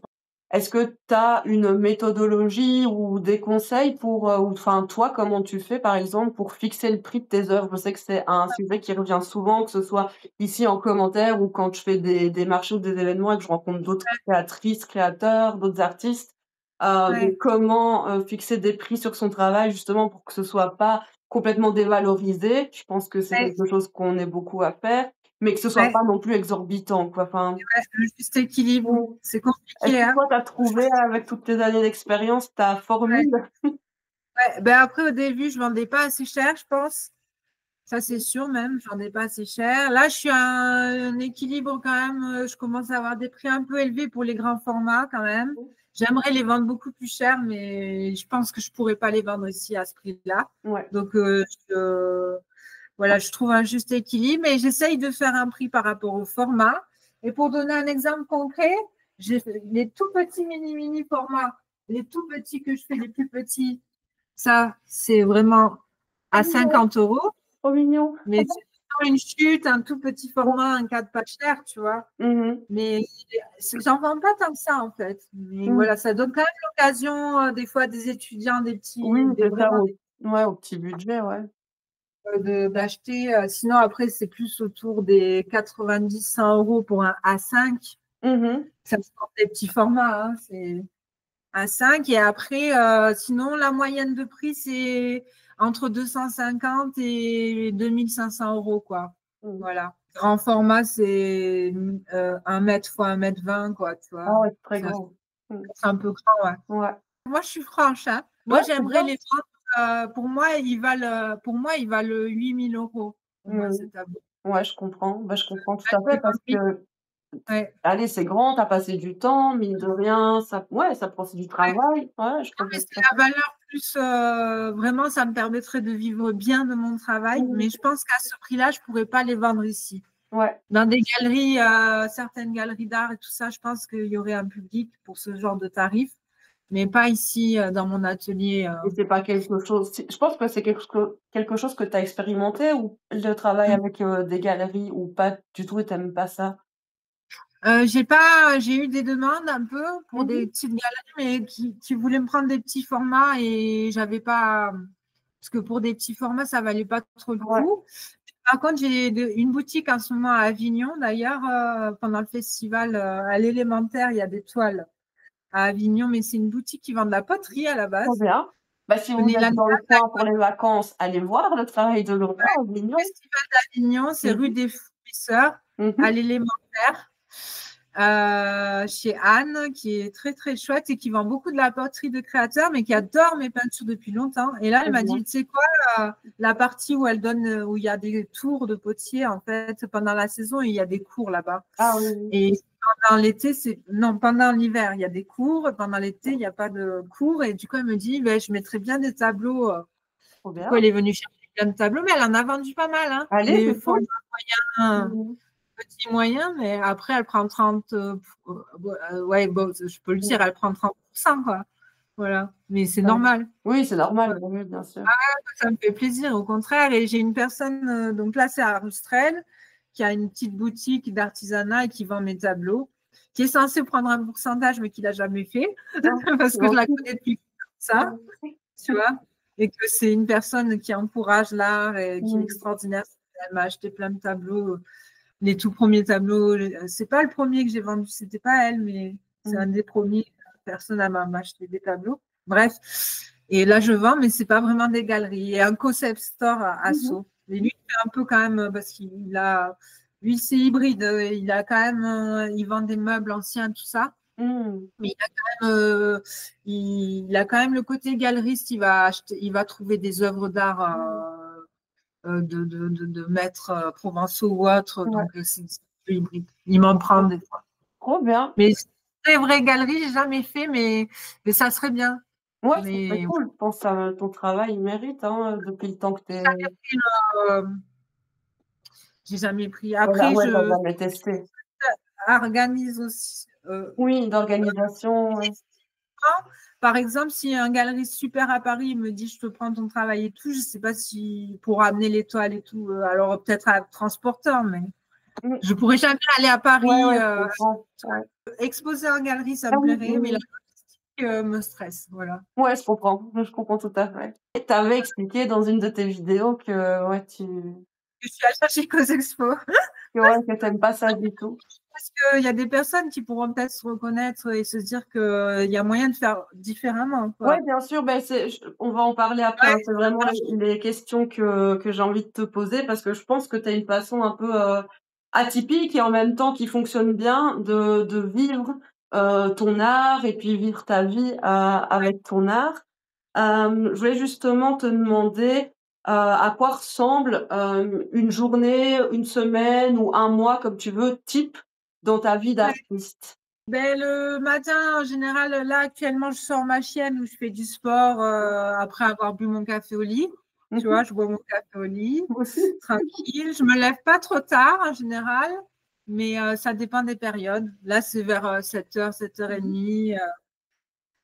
Est-ce que tu as une méthodologie ou des conseils pour, ou enfin, toi, comment tu fais, par exemple, pour fixer le prix de tes œuvres? Je sais que c'est un sujet qui revient souvent, que ce soit ici en commentaire ou quand je fais des marchés ou des événements et que je rencontre d'autres créatrices, créateurs, d'autres artistes. Ouais, Donc comment, fixer des prix sur son travail justement pour que ce soit pas complètement dévalorisé? Je pense que c'est ouais, quelque chose qu'on est beaucoup à faire, mais que ce soit ouais, pas non plus exorbitant, quoi. Enfin, ouais, le juste équilibre, mmh. c'est Est-ce compliqué, que hein. toi, tu as trouvé avec toutes tes années d'expérience ta Ouais, formule? ouais. Ben après, au début, je vendais pas assez cher, je pense. Ça, c'est sûr même, je vendais pas assez cher. Là, je suis à un équilibre quand même. Je commence à avoir des prix un peu élevés pour les grands formats quand même. J'aimerais les vendre beaucoup plus cher, mais je pense que je pourrais pas les vendre ici à ce prix-là. Ouais. Donc, voilà, je trouve un juste équilibre et j'essaye de faire un prix par rapport au format. Et pour donner un exemple concret, j'ai fait les tout petits mini formats, les tout petits que je fais, les plus petits, ça, c'est vraiment à Mignon, 50 €. trop mignon. Mais c'est plutôt une chute, un tout petit format, un cadre pas cher, tu vois. Mmh mh. Mais j'en vends pas tant que ça, en fait. Mais Mmh. voilà, ça donne quand même l'occasion, des fois, des étudiants, Oui, c'est ça, vraiment au petit budget, ouais. d'acheter. Sinon, après, c'est plus autour des 90-100 € pour un A5. Mmh mh. Ça se porte des petits formats, hein, c'est A5. Et après, sinon, la moyenne de prix, c'est entre 250 et 2500 €, quoi. Mmh. Voilà. Grand format, c'est 1 mètre fois 1,20 m, quoi, tu vois. Ah ouais, c'est très C'est grand. Mmh. un peu grand, ouais. Ouais. Moi, je suis franche, hein. Ouais, Moi, c'est j'aimerais bien. les vendre. Pour moi, ils valent 8 000 €. Pour moi, Mmh. c'est tabou. Ouais, je comprends. Bah, je comprends tout Là, à j'ai fait parce vendu. que, Ouais. allez, c'est grand, tu as passé du temps, mine de rien, ça ouais, ça prend aussi du Ouais. travail. Ouais, je Non, mais comprends c'est tout à fait. la valeur plus, vraiment, ça me permettrait de vivre bien de mon travail, Mmh mais je mh. pense qu'à ce prix-là, je pourrais pas les vendre ici. Ouais. Dans des galeries, certaines galeries d'art et tout ça, je pense qu'il y aurait un public pour ce genre de tarif, mais pas ici, dans mon atelier. Et c'est pas quelque chose je pense que c'est quelque chose que tu as expérimenté ou le travail avec, des galeries ou pas du tout et tu aimes pas ça? J'ai eu des demandes un peu pour Mmh des mh. petites galeries, mais qui voulaient me prendre des petits formats et j'avais pas, parce que pour des petits formats, ça valait pas trop le Ouais. coup. Par contre, j'ai une boutique en ce moment à Avignon, d'ailleurs, pendant le festival, à l'Élémentaire, il y a des toiles à Avignon, mais c'est une boutique qui vend de la poterie à la Trop base. bien. Bah, si vous Venez êtes l'année dans le dernière, coin pour les vacances, allez voir le travail de Laura à au Avignon. festival d'Avignon, c'est Mmh rue mh. des Fournisseurs, Mmh à mh. l'Élémentaire, chez Anne, qui est très très chouette et qui vend beaucoup de la poterie de créateurs, mais qui adore mes peintures depuis longtemps. Et là, elle Trop m'a bien. dit, tu sais quoi, la partie où elle donne, où il y a des tours de potier, en fait, pendant la saison, il y a des cours là-bas. Ah oui, oui. Et pendant l'été, non, pendant l'hiver, il y a des cours. Pendant l'été, il n'y a pas de cours. Et du coup, elle me dit, ben, je mettrais bien des tableaux. Trop Du coup, bien. elle est venue chercher plein de tableaux, mais elle en a vendu pas mal, hein. Allez, Des c'est formats cool. moyens, Mmh mh. petits, moyens, mais après, elle prend 30, ouais, bon, je peux le Mmh. dire, elle prend 30%, quoi. Voilà. Mais c'est Ouais. normal. Oui, c'est Ouais. normal, oui, oui, bien sûr. Ça me fait plaisir, au contraire. Et j'ai une personne, donc là, c'est à Rustrel, qui a une petite boutique d'artisanat et qui vend mes tableaux, qui est censée prendre un pourcentage, mais qui l'a jamais fait, Ah, parce c'est que je la gentil. connais depuis ça, tu vois, et que c'est une personne qui encourage l'art et qui est Mmh. extraordinaire. Elle m'a acheté plein de tableaux, les tout premiers tableaux. C'est pas le premier que j'ai vendu, c'était pas elle, mais c'est Mmh. un des premiers personnes à m'acheter des tableaux. Bref. Et là, je vends, mais c'est pas vraiment des galeries. Et un concept store à Mmh mh. Sceaux. Et lui, il fait un peu quand même, parce qu'il a, lui, c'est hybride. Il a quand même, il vend des meubles anciens, tout ça. Mmh. Mais il a quand même le côté galeriste. Il va trouver des œuvres d'art, Mmh. de maîtres, provençaux ou autres. Ouais. Donc, c'est un peu hybride. Il m'en prend Trop des fois. trop bien. Mais c'est vraie galerie, j'ai jamais fait, mais ça serait bien. Ouais, ça serait Mais cool. Je pense, ton travail, il mérite, hein, depuis le temps que tu es euh, j'ai jamais pris. voilà, Après, ouais, tu as je jamais testé. organise aussi. Oui, d'organisation, ouais. Par exemple, si un galeriste super à Paris me dit je te prends ton travail et tout, je ne sais pas si pour amener les toiles et tout, alors peut-être à transporteur, mais Mm. je pourrais jamais aller à Ouais, Paris. ouais, je comprends. Ouais. Exposer en galerie, ça Ah me oui, plairait, oui, mais la oui. logistique me stresse. Voilà. Ouais, je comprends tout à fait. Et tu avais expliqué dans une de tes vidéos que, ouais, Je suis à chercher qu'aux expos. que t'aimes pas ça du tout. Parce qu'il y a des personnes qui pourront peut-être se reconnaître et se dire qu'il y a moyen de faire différemment. Ouais, Quoi. bien sûr, ben on va en parler après, hein. C'est vraiment les questions que j'ai envie de te poser parce que je pense que tu as une façon un peu atypique et en même temps qui fonctionne bien de vivre ton art et puis vivre ta vie avec ton art. Je voulais justement te demander à quoi ressemble une journée, une semaine ou un mois, comme tu veux, type dans ta vie Ouais. d'artiste. Ben, le matin, en général, là, actuellement, je sors ma chienne où je fais du sport après avoir bu mon café au lit. Tu vois, je bois mon café au lit, Moi aussi. tranquille. Je me lève pas trop tard, en général, mais ça dépend des périodes. Là, c'est vers 7h, 7h30.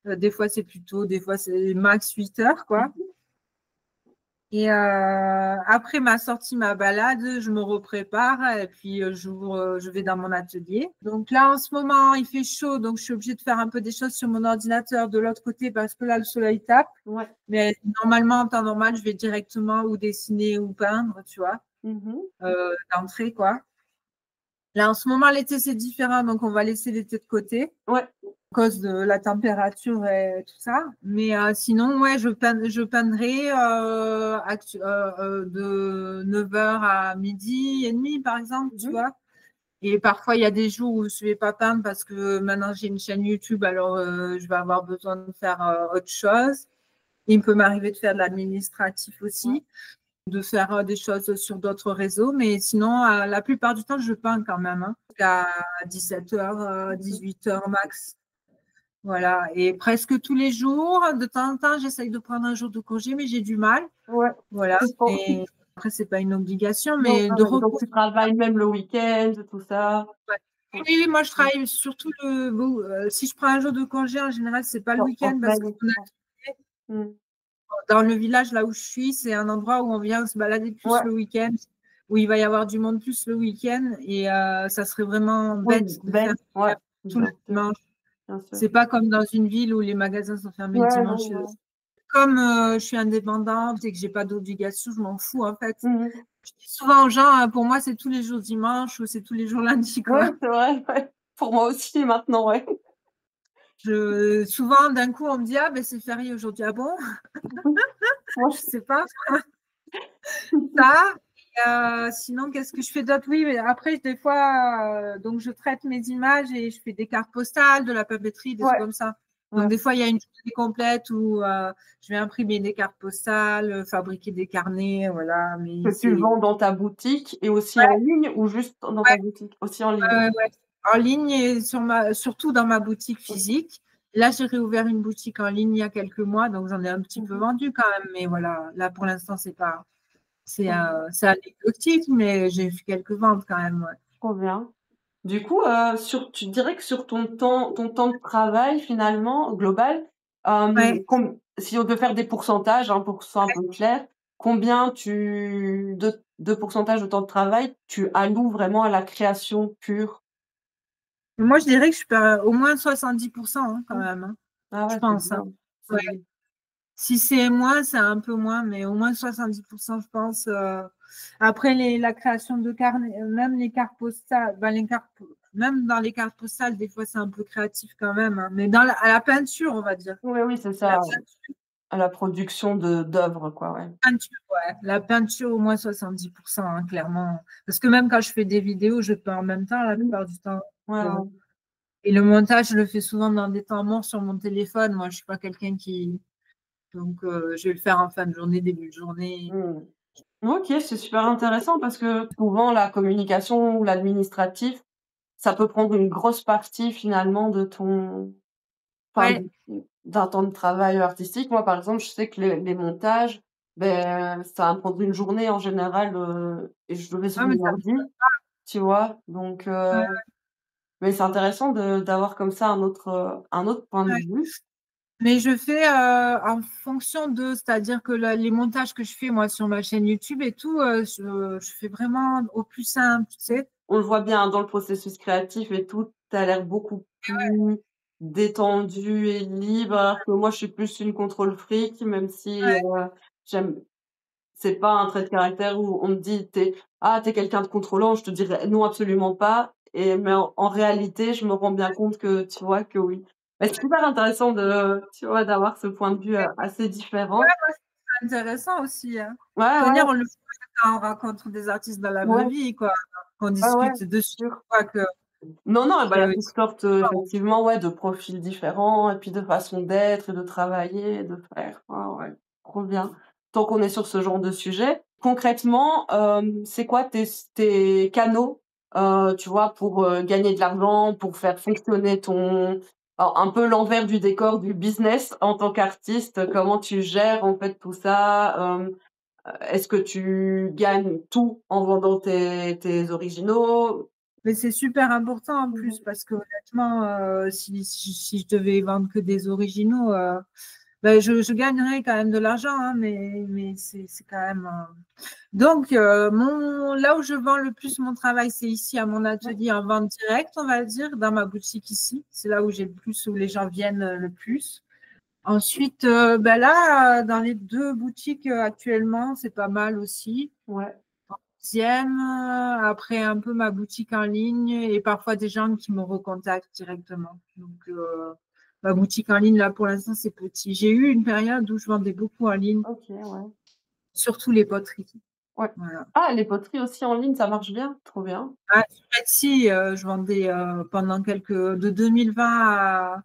Des fois, c'est plus tôt, des fois, c'est max 8h, quoi. Et après ma sortie, ma balade, je me reprépare et puis je vais dans mon atelier. Donc là, en ce moment, il fait chaud, donc je suis obligée de faire un peu des choses sur mon ordinateur de l'autre côté parce que là, le soleil tape. Ouais. Mais normalement, en temps normal, je vais directement ou dessiner ou peindre, tu vois, d'entrée, quoi. Là, en ce moment, l'été, c'est différent, donc on va laisser l'été de côté. Ouais. À cause de la température et tout ça. Mais sinon, ouais, je peindrai de 9h à midi et demi, par exemple, tu vois. Et parfois, il y a des jours où je ne vais pas peindre parce que maintenant, j'ai une chaîne YouTube, alors je vais avoir besoin de faire autre chose. Il peut m'arriver de faire de l'administratif aussi, de faire des choses sur d'autres réseaux. Mais sinon, la plupart du temps, je peins quand même, hein, jusqu'à 17h, 18h max. Voilà, et presque tous les jours, de temps en temps, j'essaye de prendre un jour de congé, mais j'ai du mal. Ouais. Voilà, Je comprends. et après, c'est pas une obligation, Donc, mais ah de ouais, donc repos. tu travailles même le week-end, tout ça. Ouais. Ouais. Oui, oui, moi, je travaille surtout si je prends un jour de congé, en général, c'est pas le En week-end parce que semaine. Mm. dans le village là où je suis, c'est un endroit où on vient se balader plus Ouais. le week-end, où il va y avoir du monde plus le week-end, et ça serait vraiment Oui, bête de faire belle. Ouais. tout le Bien sûr, dimanche. bien sûr. C'est pas comme dans une ville où les magasins sont fermés le Ouais, dimanche. non, non. Comme je suis indépendante et que j'ai pas d'obligation, je m'en fous en fait. Mhm. Je dis souvent aux gens, pour moi c'est tous les jours dimanche ou c'est tous les jours lundi Ouais, quoi. c'est vrai, ouais. Pour moi aussi maintenant, ouais. Souvent d'un coup on me dit ah ben c'est férié aujourd'hui, ah bon? Moi, Je sais pas ça. Sinon qu'est-ce que je fais d'autre? Oui, mais après des fois donc je traite mes images et je fais des cartes postales, de la papeterie, des trucs ouais, comme ça. ouais. Donc des fois il y a une journée complète où je vais imprimer des cartes postales, fabriquer des carnets, voilà. Mais Que tu c'est vends dans ta boutique et aussi en ligne ou juste dans ta boutique? Aussi en ligne. ouais. En ligne et surtout dans ma boutique physique. Là, j'ai réouvert une boutique en ligne il y a quelques mois, donc j'en ai un petit peu Mhm. vendu quand même. Mais voilà, là pour l'instant, c'est anecdotique, mais j'ai fait quelques ventes quand même. Ouais. Trop bien. Du coup, tu dirais que sur ton temps de travail finalement global, Ouais. si on veut faire des pourcentages, hein, pour que ce soit un peu clair, combien de pourcentage de temps de travail tu alloues vraiment à la création pure? Moi, je dirais que je suis au moins 70% hein, quand Mmh. même. Hein, Ah je ouais, c'est pense. Hein. bien, c'est Ouais. bien. Si c'est moins, c'est un peu moins, mais au moins 70%, je pense. Après, la création de carnets, même les cartes postales, même dans les cartes postales, des fois, c'est un peu créatif quand même. Hein, mais à la peinture, on va dire. Oui, oui, c'est La ça, à la production d'œuvres quoi, ouais. peinture, ouais. La peinture, au moins 70%, hein, clairement. Parce que même quand je fais des vidéos, je peins en même temps, la Mmh. plupart du temps. Ouais, Euh, ouais. et le montage, je le fais souvent dans des temps morts sur mon téléphone. Moi, je suis pas quelqu'un qui. Donc, je vais le faire en fin de journée, début de journée. Mmh. OK, c'est super intéressant parce que souvent la communication ou l'administratif, ça peut prendre une grosse partie finalement de enfin, Ouais. d'un temps de travail artistique. Moi, par exemple, je sais que les montages, ben, ça va me prendre une journée en général, et je le fais sur Ah, mais mon ça, ordi, tu vois? Donc, ouais, mais c'est intéressant d'avoir comme ça un autre point de ouais. vue. Mais je fais en fonction de, c'est-à-dire que les montages que je fais moi sur ma chaîne YouTube et tout, je fais vraiment au plus simple, tu sais. On le voit bien dans le processus créatif et tout, tu as l'air beaucoup plus détendue et libre, alors que moi, je suis plus une contrôle freak, même si, j'aime c'est pas un trait de caractère où on me dit: t'es quelqu'un de contrôlant», je te dirais: «Non, absolument pas», mais en réalité, je me rends bien compte que, tu vois, que oui. Bah, c'est super intéressant tu vois, d'avoir ce point de vue, assez Ouais, différent. ouais, c'est intéressant aussi, hein. Ouais, Faut dire, ouais, on le voit quand on rencontre des artistes dans la vraie ouais, vie, quoi, qu'on ouais, ouais, discute dessus, sûr. quoi, que Non, non, bah, il y a que toutes sortes, effectivement, ouais, de profils différents et puis de façons d'être et de travailler et de faire. Ouais, ouais, trop bien. Tant qu'on est sur ce genre de sujet, concrètement, c'est quoi tes canaux, tu vois, pour, gagner de l'argent, pour faire fonctionner alors un peu l'envers du décor du business en tant qu'artiste? Comment tu gères, en fait, tout ça? Est-ce que tu gagnes tout en vendant tes originaux? mais c'est super important en Mmh plus mh. parce que honnêtement, si je devais vendre que des originaux, bah, je gagnerais quand même de l'argent, hein, mais c'est quand même, donc là où je vends le plus mon travail, c'est ici à mon Ouais. atelier en vente directe, on va dire, dans ma boutique ici. C'est là où j'ai le plus, où les gens viennent le plus. Ensuite, bah là, dans les 2 boutiques, actuellement, c'est pas mal aussi. Ouais. 2e, après un peu ma boutique en ligne et parfois des gens qui me recontactent directement. Donc, ma boutique en ligne, là, pour l'instant, c'est petit. J'ai eu une période où je vendais beaucoup en ligne, OK, ouais. surtout les poteries. Ouais. Voilà. Ah, les poteries aussi en ligne, ça marche bien? Trop bien. Ah, sur Etsy, je vendais, pendant de 2020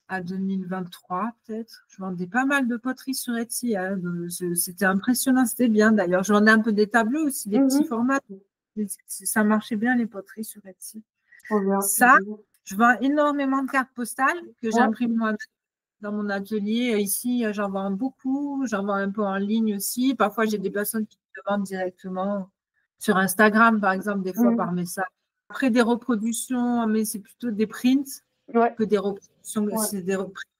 à 2023 peut-être. Je vendais pas mal de poteries sur Etsy, hein, c'était impressionnant, c'était bien d'ailleurs. Je vendais un peu des tableaux aussi, des petits Mmh. formats. Mais ça marchait bien les poteries sur Etsy. Trop bien, trop Ça, bien. je vends énormément de cartes postales que Ouais. j'imprime moi dans mon atelier. Ici, j'en vends beaucoup, j'en vends un peu en ligne aussi. Parfois, j'ai Mmh des personnes qui me demandent directement sur Instagram, par exemple, des fois mh. par message. Après, des reproductions, mais c'est plutôt des prints Ouais, que des reproductions. ouais,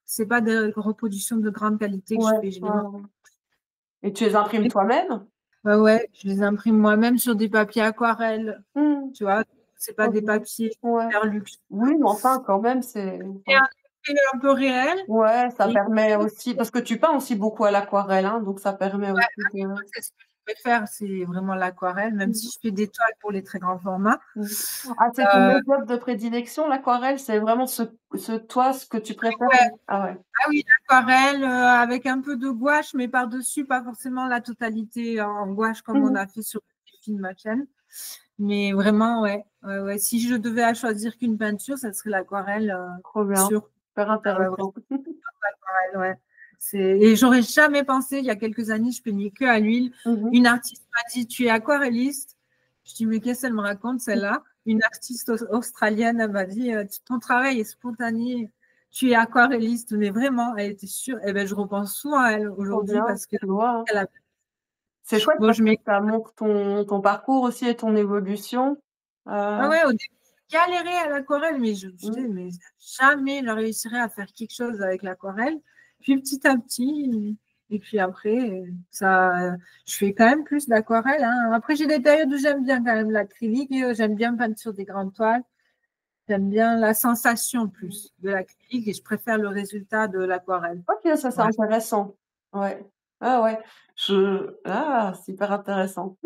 C'est pas des reproductions de grande qualité que je ouais, fais. Je les ouais, vends. ouais. Et tu les imprimes toi-même? Ouais, ouais, je les imprime moi-même sur des papiers aquarelles. Mmh. Tu vois, c'est pas OK. des papiers Ouais. super luxe. Oui, mais enfin, quand même, c'est Et enfin, un effet un peu réel. ouais, ça Et permet aussi parce que tu peins aussi beaucoup à l'aquarelle, hein, donc ça permet aussi de c'est ce que je préfère, c'est vraiment l'aquarelle, même si mmh je fais des toiles pour les très grands formats. mh. Ah, c'est ton Euh, méthode de prédilection, l'aquarelle? C'est vraiment ce que tu préfères? ouais, Ah ouais. ah oui, l'aquarelle avec un peu de gouache, mais par-dessus, pas forcément la totalité en gouache comme on Mmh. a fait sur les films de ma chaîne. Mais vraiment, ouais, ouais, ouais. Si je devais à choisir qu'une peinture, ça serait l'aquarelle, Trop bien, sûre. super Ah ouais, ouais, intéressant. l'aquarelle, ouais. Et j'aurais jamais pensé, il y a quelques années, je peignais que à l'huile. Mmh Une artiste m'a dit, tu es aquarelliste. Je dis, mais qu'est-ce qu'elle me raconte, celle-là? Une artiste australienne, elle m'a dit, ton travail est spontané, tu es aquarelliste, mais vraiment, elle était sûre. Et ben, je repense souvent à elle Trop aujourd'hui bien, parce que tu vois, hein. elle a... C'est chouette Bon, parce je que m'ai... ça montre ton parcours aussi et ton évolution. Ah ouais, au début, j'ai galéré à l'aquarelle, mais je me Mmh, disais, mais jamais je réussirai à faire quelque chose avec l'aquarelle. Puis petit à petit, et puis après, je fais quand même plus d'aquarelle, hein. Après, j'ai des périodes où j'aime bien quand même l'acrylique, j'aime bien peindre sur des grandes toiles. J'aime bien la sensation plus de l'acrylique et je préfère le résultat de l'aquarelle. OK, ça, c'est Ouais. intéressant. Ouais. Ah ouais, super intéressant.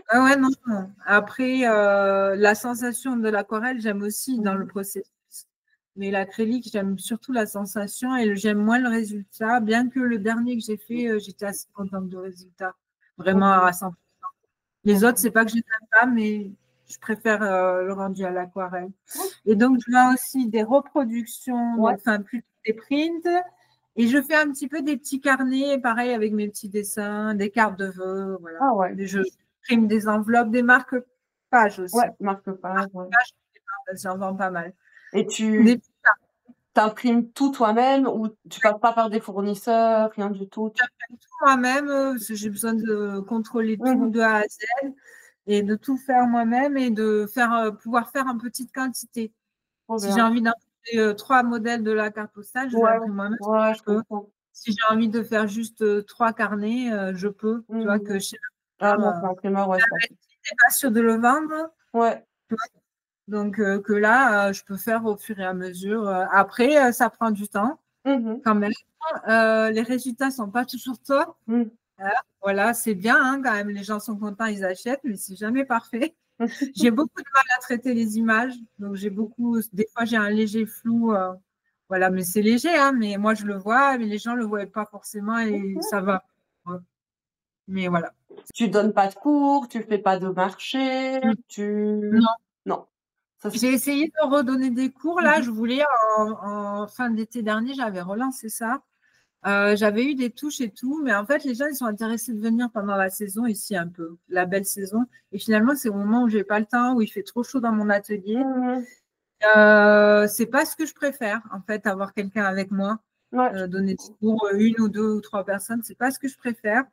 Ah ouais, non, non. Après, la sensation de l'aquarelle, j'aime aussi dans le Mmh. processus. Mais l'acrylique, j'aime surtout la sensation et j'aime moins le résultat. Bien que le dernier que j'ai fait, j'étais assez contente du résultat. Vraiment OK, à 100. Les autres, OK. c'est pas que je n'aime pas, mais je préfère le rendu à l'aquarelle. Oh, Et donc, je fais aussi des reproductions, ouais. donc, enfin, plutôt des prints. Et je fais un petit peu des petits carnets, pareil, avec mes petits dessins, des cartes de vœux, voilà. Ah ouais. Je imprime des enveloppes, des marque-pages Ouais, aussi. marque-page, ouais. J'en vends pas mal. Et tu Des petits carnets, imprimes tout toi-même ou tu passes pas par des fournisseurs, rien du tout? moi-même, parce que j'ai besoin de contrôler tout Mmh. de A à Z et de tout faire moi-même et de pouvoir faire en petite quantité. Trop Si j'ai bien. envie d'en j'ai 3 modèles de la carte postale, je les Ouais, imprime moi-même. ouais, Je je peux. comprends. Si j'ai envie de faire juste 3 carnets, je peux. Tu vois que chez Ah non, c'est l'imprimeur, l'imprimeur, ouais, c'est pas possible. tu pas sûr de le vendre. Ouais. Tu vois. Donc que là, je peux faire au fur et à mesure. Après, ça prend du temps quand même. Les résultats sont pas toujours top. Voilà, c'est bien hein, quand même. Les gens sont contents, ils achètent, mais c'est jamais parfait. J'ai beaucoup de mal à traiter les images, donc des fois j'ai un léger flou, voilà, mais c'est léger, hein, mais moi je le vois, mais les gens le voient pas forcément et ça va. Ouais. Mais voilà. Tu donnes pas de cours, tu fais pas de marché, Non, non. Ça, j'ai essayé de redonner des cours là. Je voulais en fin d'été dernier, j'avais relancé ça. J'avais eu des touches et tout, mais en fait, les gens ils sont intéressés de venir pendant la saison ici un peu, la belle saison. Et finalement, c'est au moment où j'ai pas le temps, où il fait trop chaud dans mon atelier. C'est pas ce que je préfère, en fait, avoir quelqu'un avec moi, Ouais. donner des cours, 1 ou 2 ou 3 personnes, c'est pas ce que je préfère.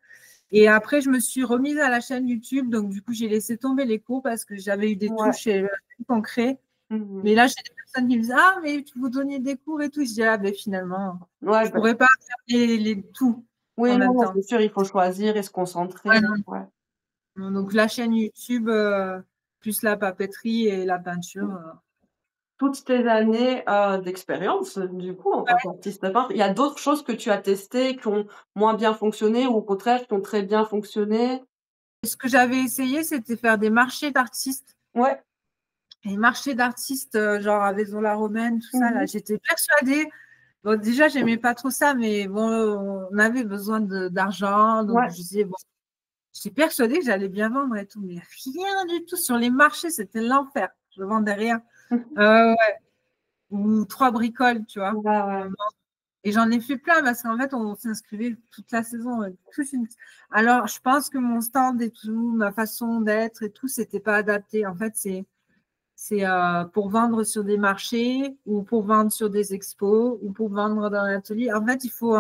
Et après, je me suis remise à la chaîne YouTube, donc du coup, j'ai laissé tomber les cours parce que j'avais eu des touches et plus concret. Mais là, j'ai des personnes qui me disent ah, mais vous donniez des cours et tout. Je dis ah, ben finalement, je pourrais pas faire tout Oui, en même non, temps. c'est sûr, il faut choisir et se concentrer. Ah, non. Ouais. Donc la chaîne YouTube, plus la papeterie et la peinture. Toutes tes années d'expérience, du coup, en tant qu'artiste peintre, il y a d'autres choses que tu as testées qui ont moins bien fonctionné ou au contraire qui ont très bien fonctionné? Ce que j'avais essayé, c'était faire des marchés d'artistes. Ouais. Les marchés d'artistes, genre à Vaison-la-Romaine, tout ça, là, j'étais persuadée. Bon, déjà, j'aimais pas trop ça, mais bon, on avait besoin d'argent. Donc, je disais, bon, j'étais persuadée que j'allais bien vendre et tout, mais rien du tout. Sur les marchés, c'était l'enfer. Je vendais rien. Ouais. Ou 3 bricoles, tu vois. Et j'en ai fait plein parce qu'en fait, on s'inscrivait toute la saison. Alors, je pense que mon stand et tout, ma façon d'être et tout, c'était pas adapté. En fait, c'est pour vendre sur des marchés ou pour vendre sur des expos ou pour vendre dans l'atelier. En fait, il faut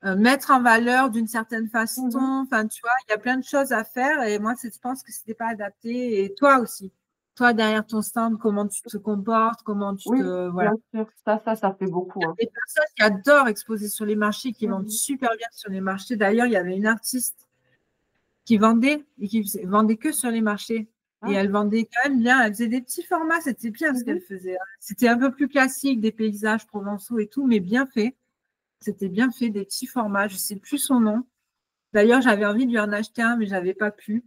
mettre en valeur d'une certaine façon. Enfin, tu vois, il y a plein de choses à faire et moi, je pense que c'était pas adapté. Et toi aussi. Toi, derrière ton stand, comment tu te comportes, comment tu te… Voilà. Bien sûr. Ça fait beaucoup. Il y a des personnes qui adorent exposer sur les marchés, qui vendent super bien sur les marchés. D'ailleurs, il y avait une artiste qui vendait et qui vendait que sur les marchés. Et elle vendait quand même bien. Elle faisait des petits formats, c'était bien ce qu'elle faisait. C'était un peu plus classique, des paysages provençaux et tout, mais bien fait. C'était bien fait, des petits formats. Je ne sais plus son nom. D'ailleurs, j'avais envie de lui en acheter un, mais je n'avais pas pu.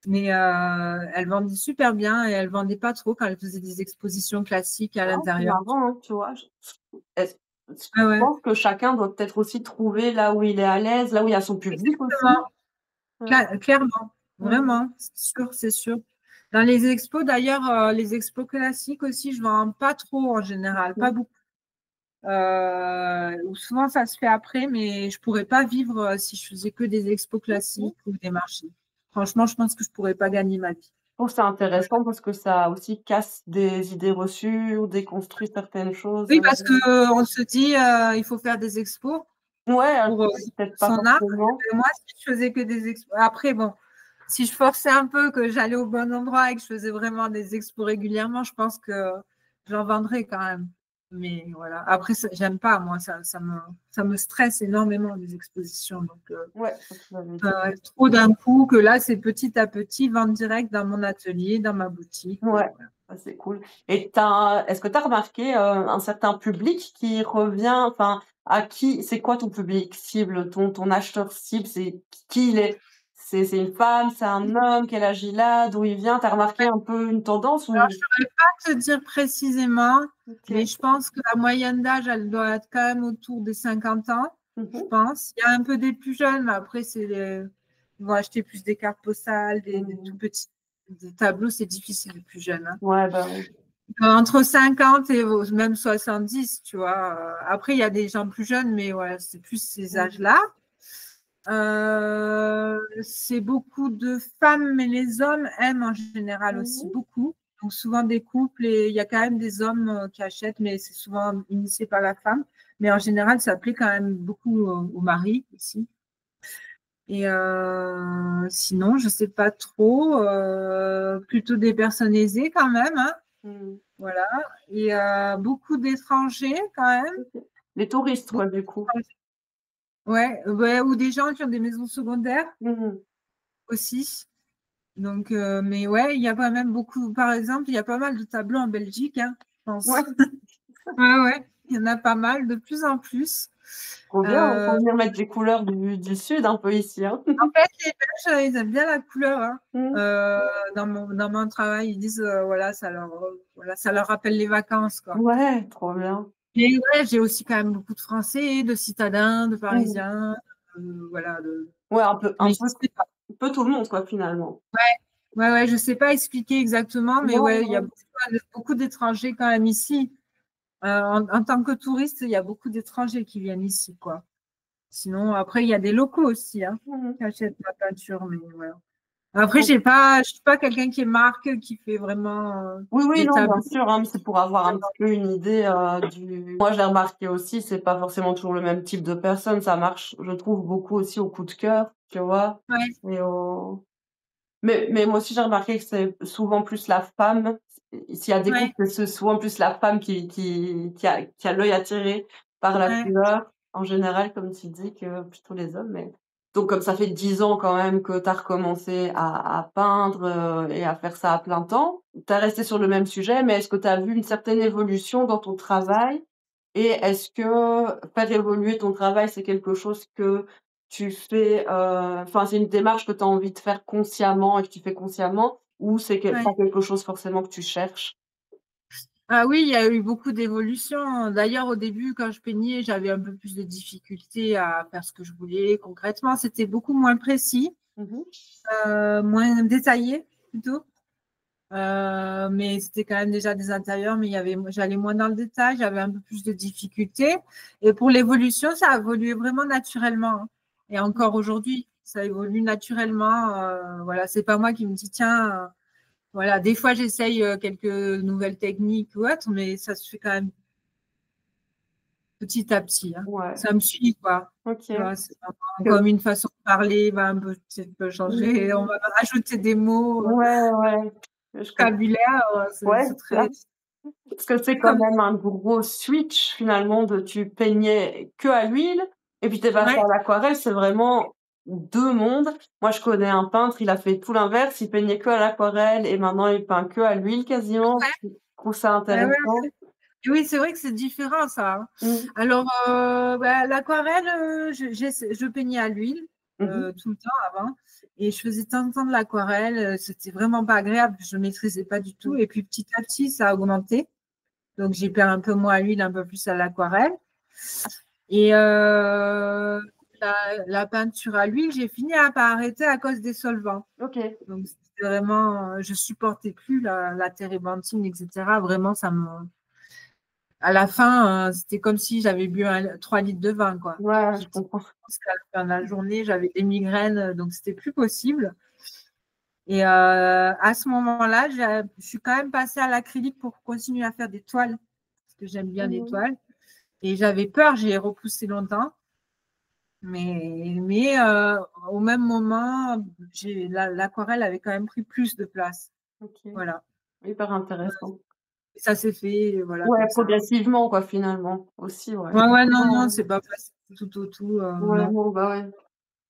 Mais elle vendait super bien et elle vendait pas trop quand elle faisait des expositions classiques à C'est l'intérieur. marrant, hein, tu vois? Je Ah ouais. pense que chacun doit peut-être aussi trouver là où il est à l'aise, là où il y a son public aussi. Clairement, vraiment, c'est sûr, c'est sûr. Dans les expos, d'ailleurs, les expos classiques aussi, je ne vends pas trop en général, pas beaucoup. Souvent, ça se fait après, mais je ne pourrais pas vivre si je faisais que des expos classiques ou des marchés. Franchement, je pense que je ne pourrais pas gagner ma vie. Je trouve ça intéressant parce que ça aussi casse des idées reçues ou déconstruit certaines choses. Oui, parce qu'on se dit, il faut faire des expos pour peut-être pas son art. forcément. Et moi, si je faisais que des expos. Après, bon, si je forçais un peu, que j'allais au bon endroit et que je faisais vraiment des expos régulièrement, je pense que j'en vendrais quand même. Mais voilà. Après, j'aime pas, moi, ça me stresse énormément, les expositions. Donc, trop d'un coup, que là, c'est petit à petit, vente directe dans mon atelier, dans ma boutique. Ouais, c'est cool. Et est-ce que tu as remarqué un certain public qui revient, enfin, c'est quoi ton public cible, ton acheteur cible, c'est qui il est? C'est une femme, c'est un homme, quel âge il a, d'où il vient? Tu as remarqué un peu une tendance ou… Alors, je ne saurais pas te dire précisément, mais je pense que la moyenne d'âge, elle doit être quand même autour des 50 ans, je pense. Il y a un peu des plus jeunes, mais après, ils vont acheter plus des cartes postales, des tout petits des tableaux, c'est difficile, les plus jeunes. Hein. Ouais, bah oui. Entre 50 et même 70, tu vois. Après, il y a des gens plus jeunes, mais ouais, c'est plus ces âges-là. C'est beaucoup de femmes, mais les hommes aiment en général aussi beaucoup. Donc souvent des couples et il y a quand même des hommes qui achètent, mais c'est souvent initié par la femme. Mais en général, ça plaît quand même beaucoup au mari ici. Et sinon, je sais pas trop. Plutôt des personnes aisées quand même. Hein. Voilà. Et beaucoup d'étrangers quand même. Les touristes, Beaucoup quoi, du coup. Ouais, ou des gens qui ont des maisons secondaires Mhm. aussi. Donc, mais ouais, il y a quand même beaucoup. Par exemple, il y a pas mal de tableaux en Belgique, hein, je pense. Ouais, Ouais, ouais, il y en a pas mal, de plus en plus. trop bien. On peut Euh, venir mettre des couleurs du sud un peu ici, hein. En fait, les Belges, ils aiment bien la couleur, hein. Mhm. Dans mon travail, ils disent voilà, ça leur rappelle les vacances, quoi. Ouais, trop bien. Et ouais, j'ai aussi quand même beaucoup de Français, de citadins, de Mhm. Parisiens, voilà. Ouais, Mais je sais pas. un peu tout le monde, quoi, finalement. Ouais, ouais, je sais pas expliquer exactement, mais Ouais, ouais, il y a ouais. beaucoup d'étrangers quand même ici. En tant que touriste, il y a beaucoup d'étrangers qui viennent ici, quoi. Sinon, après, il y a des locaux aussi, hein, Mhm. qui achètent ma peinture, mais voilà. Après, je suis pas quelqu'un qui est marque, qui fait vraiment Oui, oui, des non, bien tableaux. sûr, hein, mais c'est pour avoir un petit peu une idée du. Moi, j'ai remarqué aussi, c'est pas forcément toujours le même type de personne. Ça marche, je trouve, beaucoup aussi au coup de cœur, tu vois. Ouais, Et au... mais moi aussi, j'ai remarqué que c'est souvent plus la femme. S'il y a des ouais, couples, c'est souvent plus la femme qui a l'œil attiré par la ouais. couleur, en général, comme tu dis, que plutôt les hommes. Mais... Donc, comme ça fait 10 ans quand même que tu as recommencé à peindre et à faire ça à plein temps, tu es resté sur le même sujet, mais est-ce que tu as vu une certaine évolution dans ton travail? Et est-ce que faire évoluer ton travail, c'est quelque chose que tu fais, enfin, c'est une démarche que tu as envie de faire consciemment et que tu fais consciemment, ou c'est Ouais. pas quelque chose forcément que tu cherches? Ah oui, il y a eu beaucoup d'évolutions. D'ailleurs, au début, quand je peignais, j'avais un peu plus de difficultés à faire ce que je voulais concrètement. C'était beaucoup moins précis, Mmh. moins détaillé plutôt. Mais c'était quand même déjà des intérieurs, mais j'allais moins dans le détail, j'avais un peu plus de difficultés. Et pour l'évolution, ça a évolué vraiment naturellement, hein. Et encore aujourd'hui, ça évolue naturellement. Voilà, c'est pas moi qui me dis, tiens, voilà, des fois j'essaye quelques nouvelles techniques ou autres, mais ça se fait quand même petit à petit, hein. Ouais, Ça me suit, quoi. Tu OK. vois, c'est vraiment Que comme une façon de parler va un petit peu changer. On mmh, va rajouter des mots, ouais, ouais, je comprends. vocabulaire, Ouais, c'est c'est ça. très. Parce que c'est quand même un gros switch finalement de tu peignais que à l'huile et puis tu es passé Ouais, à l'aquarelle, c'est vraiment 2 mondes. Moi, je connais un peintre, il a fait tout l'inverse, il peignait que à l'aquarelle et maintenant il peint que à l'huile quasiment. Je trouve ça ouais, ouais. intéressant. Oui, c'est vrai que c'est différent ça, hein. Mmh. Alors, l'aquarelle, je peignais à l'huile Mmh. tout le temps avant et je faisais tant de temps de l'aquarelle. C'était vraiment pas agréable, je ne maîtrisais pas du tout. Et puis petit à petit, ça a augmenté. Donc, j'ai peint un peu moins à l'huile, un peu plus à l'aquarelle. Et la peinture à l'huile, j'ai fini par arrêter à cause des solvants. OK. Donc, c'était vraiment, je supportais plus la térébenthine, etc. Vraiment, à la fin, c'était comme si j'avais bu 3 litres de vin, quoi. Ouais, je J'étais comprends. jusqu'à la fin de la journée, j'avais des migraines, donc c'était plus possible. Et à ce moment-là, je suis quand même passée à l'acrylique pour continuer à faire des toiles, parce que j'aime bien les Mmh. toiles. Et j'avais peur, j'ai repoussé longtemps. Mais au même moment, l'aquarelle avait quand même pris plus de place. OK. Voilà. Hyper intéressant. Et ça s'est fait, voilà, Ouais, comme ça. progressivement quoi finalement, aussi, ouais. Ouais, ouais, non, non, Ouais, c'est pas facile tout au tout, ouais, non. non, bah, ouais.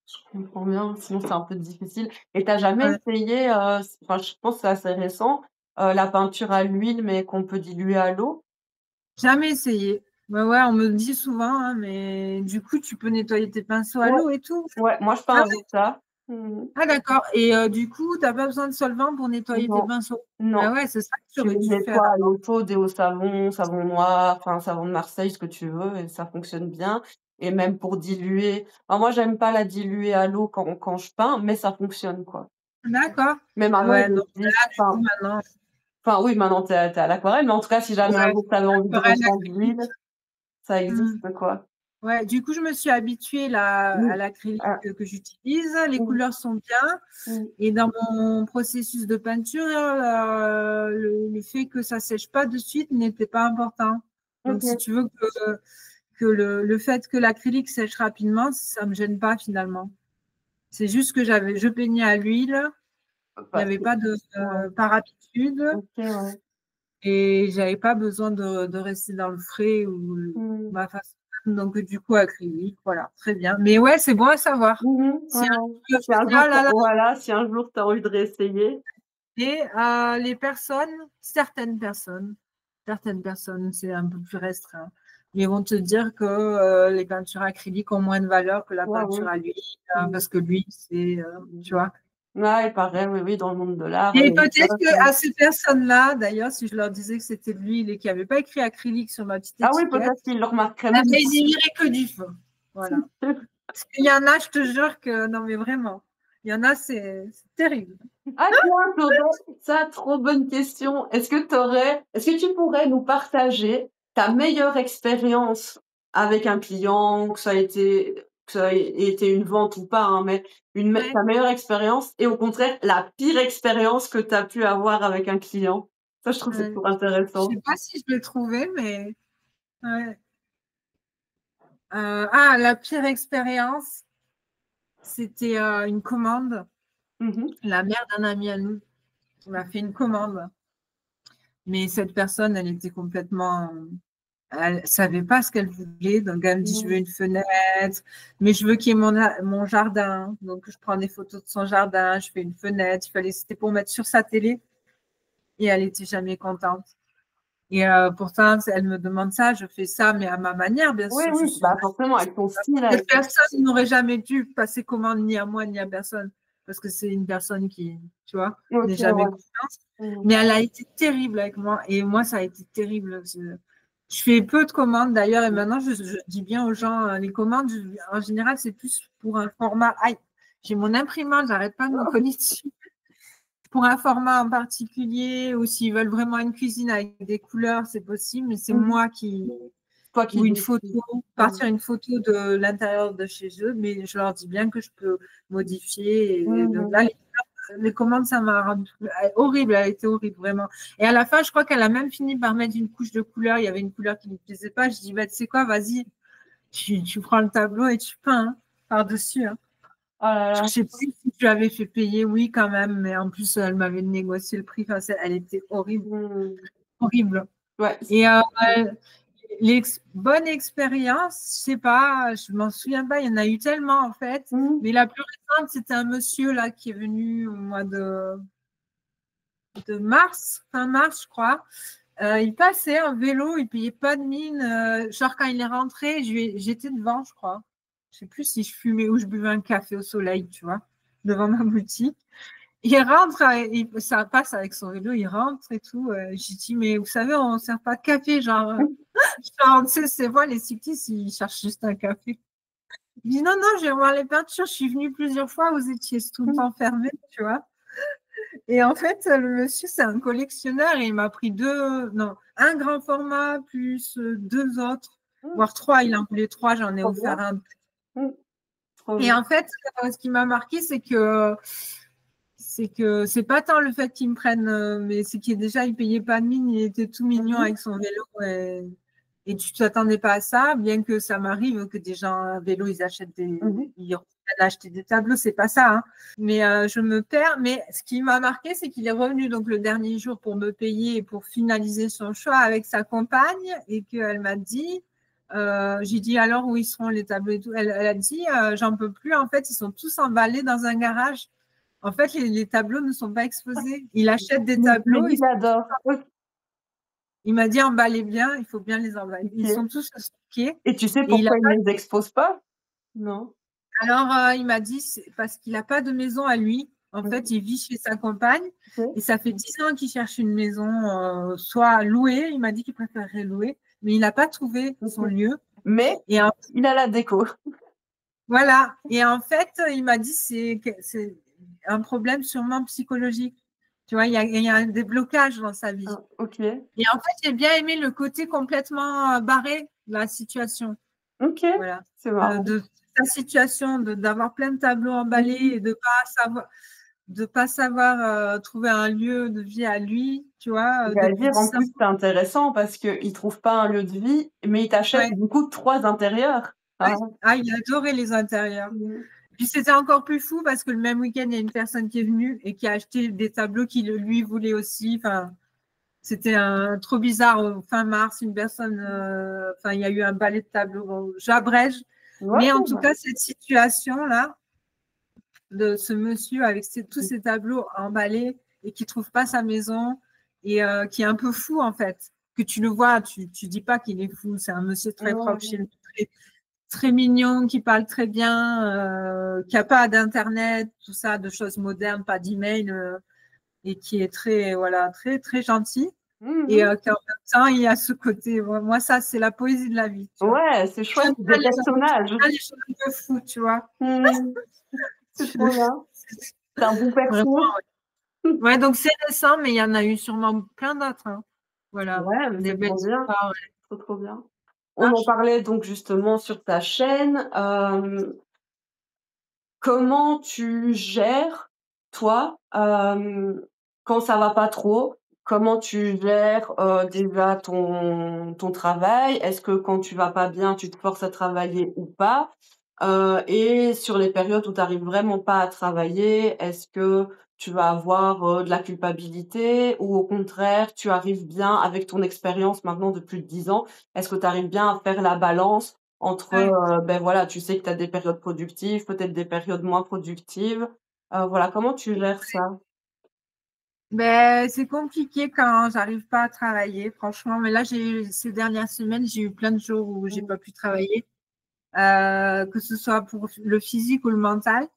Je comprends bien, sinon c'est un peu difficile et tu as jamais Ouais. essayé, enfin je pense que c'est assez récent, la peinture à l'huile mais qu'on peut diluer à l'eau? Jamais essayé. Ouais, ouais, on me le dit souvent, hein, mais du coup, tu peux nettoyer tes pinceaux à Ouais, l'eau et tout? ouais, moi je peins Ah avec ouais? ça. Mmh. Ah d'accord. Et du coup, tu as pas besoin de solvant pour nettoyer tes Non, pinceaux? non, Ah ouais, c'est ça que tu j'aurais les dû faire nettoies à avant. l'eau chaude et au savon, savon noir, enfin savon de Marseille, ce que tu veux et ça fonctionne bien et même pour diluer enfin moi j'aime pas la diluer à l'eau quand je peins, mais ça fonctionne quoi. D'accord. Mais maintenant Ouais, il non, existe là, du coup, enfin maintenant, enfin oui maintenant tu es à l'aquarelle, mais en tout cas si jamais un ouais, jour tu avais envie de aquarelle, reprendre acrylique. l'huile, ça Mmh. existe quoi. Ouais, du coup, je me suis habituée à Mmh. l'acrylique Ah. que j'utilise. Les Mmh. couleurs sont bien. Mmh. Et dans mon processus de peinture, le fait que ça sèche pas de suite n'était pas important. Donc, si OK. tu veux que le fait que l'acrylique sèche rapidement, ça me gêne pas finalement. C'est juste que je peignais à l'huile. Il n'y Bah, avait c'est pas de, ouais, par habitude. OK, ouais. Et j'avais pas besoin de rester dans le frais ou ma façon. Donc, du coup, acrylique, voilà, très bien. Mais ouais, c'est bon à savoir. Si Ouais. un jour, je Si un dis, jour, ah là là. voilà, si un jour tu as envie de réessayer. Et les personnes, certaines personnes, c'est un peu plus restreint, mais vont te dire que les peintures acryliques ont moins de valeur que la Ouais, peinture oui. à l'huile, parce que l'huile, c'est, tu vois. Ouais, il paraît, oui, oui, dans le monde de l'art. Et peut-être qu'à ces personnes-là, d'ailleurs, si je leur disais que c'était de l'huile et qu'il n'y avait pas écrit acrylique sur ma petite Ah oui, étiquette, peut-être qu'ils le remarqueraient eh même ben, pas. ils n'y verraient que du feu. Voilà. Parce qu'il y en a, je te jure que, non mais vraiment, il y en a, c'est terrible. Ah tiens, Claudette, ça, trop bonne question. Est-ce que tu pourrais nous partager ta meilleure expérience avec un client, que ça ait été une vente ou pas, hein, mais Ouais. ta meilleure expérience et au contraire, la pire expérience que tu as pu avoir avec un client? Ça, je trouve que c'est toujours Je ne intéressant. sais pas si je l'ai trouvé, mais ouais. La pire expérience, c'était une commande. Mhm. La mère d'un ami à nous m'a fait une commande. Mais cette personne, elle était complètement. Elle ne savait pas ce qu'elle voulait. Donc, elle me dit, je veux une fenêtre, mais je veux qu'il y ait mon jardin. Donc, je prends des photos de son jardin, je fais une fenêtre. C'était pour mettre sur sa télé. Et elle n'était jamais contente. Et pourtant, elle me demande ça, je fais ça, mais à ma manière, bien Oui, sûr. Je oui, suis bah forcément, avec ton style, Cette avec ton... personne n'aurait jamais dû passer commande ni à moi ni à personne, parce que c'est une personne qui, tu vois, Ok, n'est jamais ouais. confiante. Mhm. Mais elle a été terrible avec moi, et moi, ça a été terrible. Je fais peu de commandes d'ailleurs, et maintenant, je dis bien aux gens, les commandes, en général, c'est plus pour un format. Aïe, j'ai mon imprimante, j'arrête pas de me cogner dessus. Pour un format en particulier, ou s'ils veulent vraiment une cuisine avec des couleurs, c'est possible, mais c'est Mhm. moi qui, Toi qui ou une décides. photo, partir une photo de l'intérieur de chez eux, mais je leur dis bien que je peux modifier. Et donc Mhm. là, les commandes, ça m'a rendu horrible, elle a été horrible, vraiment. Et à la fin, je crois qu'elle a même fini par mettre une couche de couleur. Il y avait une couleur qui ne me plaisait pas. Je dis, bah, tu sais quoi, vas-y, tu prends le tableau et tu peins par-dessus. Hein. Oh là Je ne là. sais pas si tu avais fait payer, oui, quand même, mais en plus, elle m'avait négocié le prix. Enfin, elle était horrible, Mhm. horrible. Ouais. Et bonne expérience, je sais pas, je m'en souviens pas, il y en a eu tellement en fait. Mhm. Mais la plus récente, c'était un monsieur là qui est venu au mois de mars, fin mars, je crois. Il passait en vélo, il payait pas de mine. Genre quand il est rentré, j'étais devant, je crois. Je sais plus si je fumais ou je buvais un café au soleil, tu vois, devant ma boutique. Il rentre, ça passe avec son vélo, il rentre et tout. J'ai dit, mais vous savez, on ne sert pas de café, genre. Genre, tu sais, c'est moi, les cyclistes, ils cherchent juste un café. Il dit, non, non, je vais voir les peintures, je suis venue plusieurs fois, vous étiez tout le temps fermé, tu vois. Et en fait, le monsieur, c'est un collectionneur et il m'a pris un grand format plus deux autres, voire trois. Il en voulait trois, j'en ai Trop offert bien. un. Trop Et bien. en fait, ce qui m'a marqué, c'est que c'est pas tant le fait qu'ils me prennent, mais c'est qu'il déjà, il payait pas de mine, il était tout mignon avec son vélo. Et tu t'attendais pas à ça, bien que ça m'arrive que des gens à vélo, ils reviennent acheter des tableaux, c'est pas ça. Hein. Mais je me perds. Mais ce qui m'a marqué, c'est qu'il est revenu donc le dernier jour pour me payer et pour finaliser son choix avec sa compagne et qu'elle m'a dit, j'ai dit alors où ils seront les tableaux et tout. Elle a dit, j'en peux plus. En fait, ils sont tous emballés dans un garage. En fait, les tableaux ne sont pas exposés. Il achète des Mais tableaux. il adore. Il m'a dit emballer bien, il faut bien les emballer. Ils Ok. sont tous stockés. Et tu sais Et pourquoi il ne les expose pas? Non. alors, il m'a dit, c'est parce qu'il n'a pas de maison à lui. En fait, il vit chez sa compagne. Ok. Et ça fait 10 ans qu'il cherche une maison, soit louée. Il m'a dit qu'il préférerait louer. Mais il n'a pas trouvé son Ok. lieu. Mais Et il a la déco. voilà. Et en fait, il m'a dit, c'est un problème sûrement psychologique. Tu vois, il y a des blocages dans sa vie. Ah, ok. Et en fait, j'ai bien aimé le côté complètement barré de la situation. Ok. Voilà. C'est marrant. De sa situation, d'avoir plein de tableaux emballés et de pas savoir trouver un lieu de vie à lui, tu vois, J'allais depuis dire, en 10 ans. plus, c'est intéressant parce qu'il trouve pas un lieu de vie, mais il t'achète Ouais. du coup 3 intérieurs. Ah. Il adorait les intérieurs. Mhm. Puis c'était encore plus fou parce que le même week-end, il y a une personne qui est venue et qui a acheté des tableaux qu'il lui voulait aussi. Enfin, C'était trop bizarre. Fin mars, une personne, enfin, il y a eu un ballet de tableau. J'abrège. Ouais, Mais en tout bah, cas, cette situation-là, de ce monsieur avec tous ces tableaux emballés et qui ne trouve pas sa maison et qui est un peu fou, en fait. Que tu le vois, tu dis pas qu'il est fou. C'est un monsieur très propre chez lui, très mignon, qui parle très bien, qui n'a pas d'internet, tout ça, de choses modernes, pas d'email, et qui est très, voilà, très, très gentil. Et qu'en même temps, il y a ce côté, moi, ça, c'est la poésie de la vie. Tu vois. ouais, c'est chouette, des personnages. Les choses un peu fous, tu vois. C'est trop bien. C'est un bon Vraiment, perso. ouais, donc c'est récent, mais il y en a eu sûrement plein d'autres. Hein. Voilà, Ouais, mais des c'est belles trop bien. histoires. Trop, trop bien. On en parlait donc justement sur ta chaîne. Comment tu gères, toi, quand ça va pas trop? Comment tu gères, déjà ton travail? Est-ce que quand tu vas pas bien, tu te forces à travailler ou pas? Et sur les périodes où tu arrives vraiment pas à travailler, est-ce que tu vas avoir, de la culpabilité ou au contraire, tu arrives bien avec ton expérience maintenant de plus de 10 ans, est-ce que tu arrives bien à faire la balance entre, Ouais. ben, voilà, tu sais que tu as des périodes productives, peut-être des périodes moins productives. Voilà, comment tu gères ça? Ben, c'est compliqué quand j'arrive pas à travailler, franchement. Mais là, ces dernières semaines, j'ai eu plein de jours où j'ai Mmh. pas pu travailler, que ce soit pour le physique ou le mental.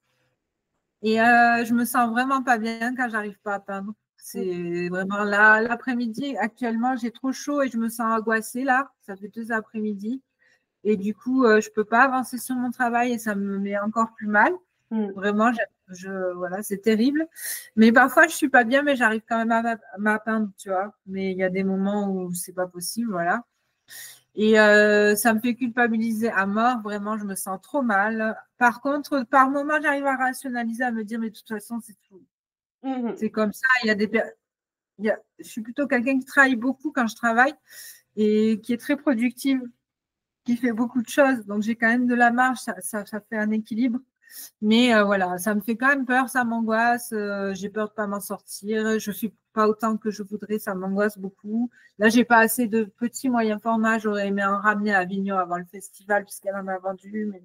Et je me sens vraiment pas bien quand j'arrive pas à peindre. Mmh. C'est vraiment là, l'après-midi. Actuellement, j'ai trop chaud et je me sens angoissée là. Ça fait 2 après-midi. Et du coup, je peux pas avancer sur mon travail et ça me met encore plus mal. Mmh. Vraiment, voilà, c'est terrible. Mais parfois, je suis pas bien, mais j'arrive quand même à peindre, tu vois. Mais il y a des moments où c'est pas possible, voilà. Et ça me fait culpabiliser à mort. Vraiment, je me sens trop mal. Par contre, par moment, j'arrive à rationaliser, à me dire, mais de toute façon, c'est tout. Mmh. C'est comme ça. Je suis plutôt quelqu'un qui travaille beaucoup quand je travaille et qui est très productive, qui fait beaucoup de choses. Donc, j'ai quand même de la marge. Ça fait un équilibre. Mais voilà, ça me fait quand même peur, ça m'angoisse. J'ai peur de pas m'en sortir. Je suis pas autant que je voudrais, ça m'angoisse beaucoup. Là, j'ai pas assez de petits moyens formats. J'aurais aimé en ramener à Avignon avant le festival puisqu'elle en a vendu. Mais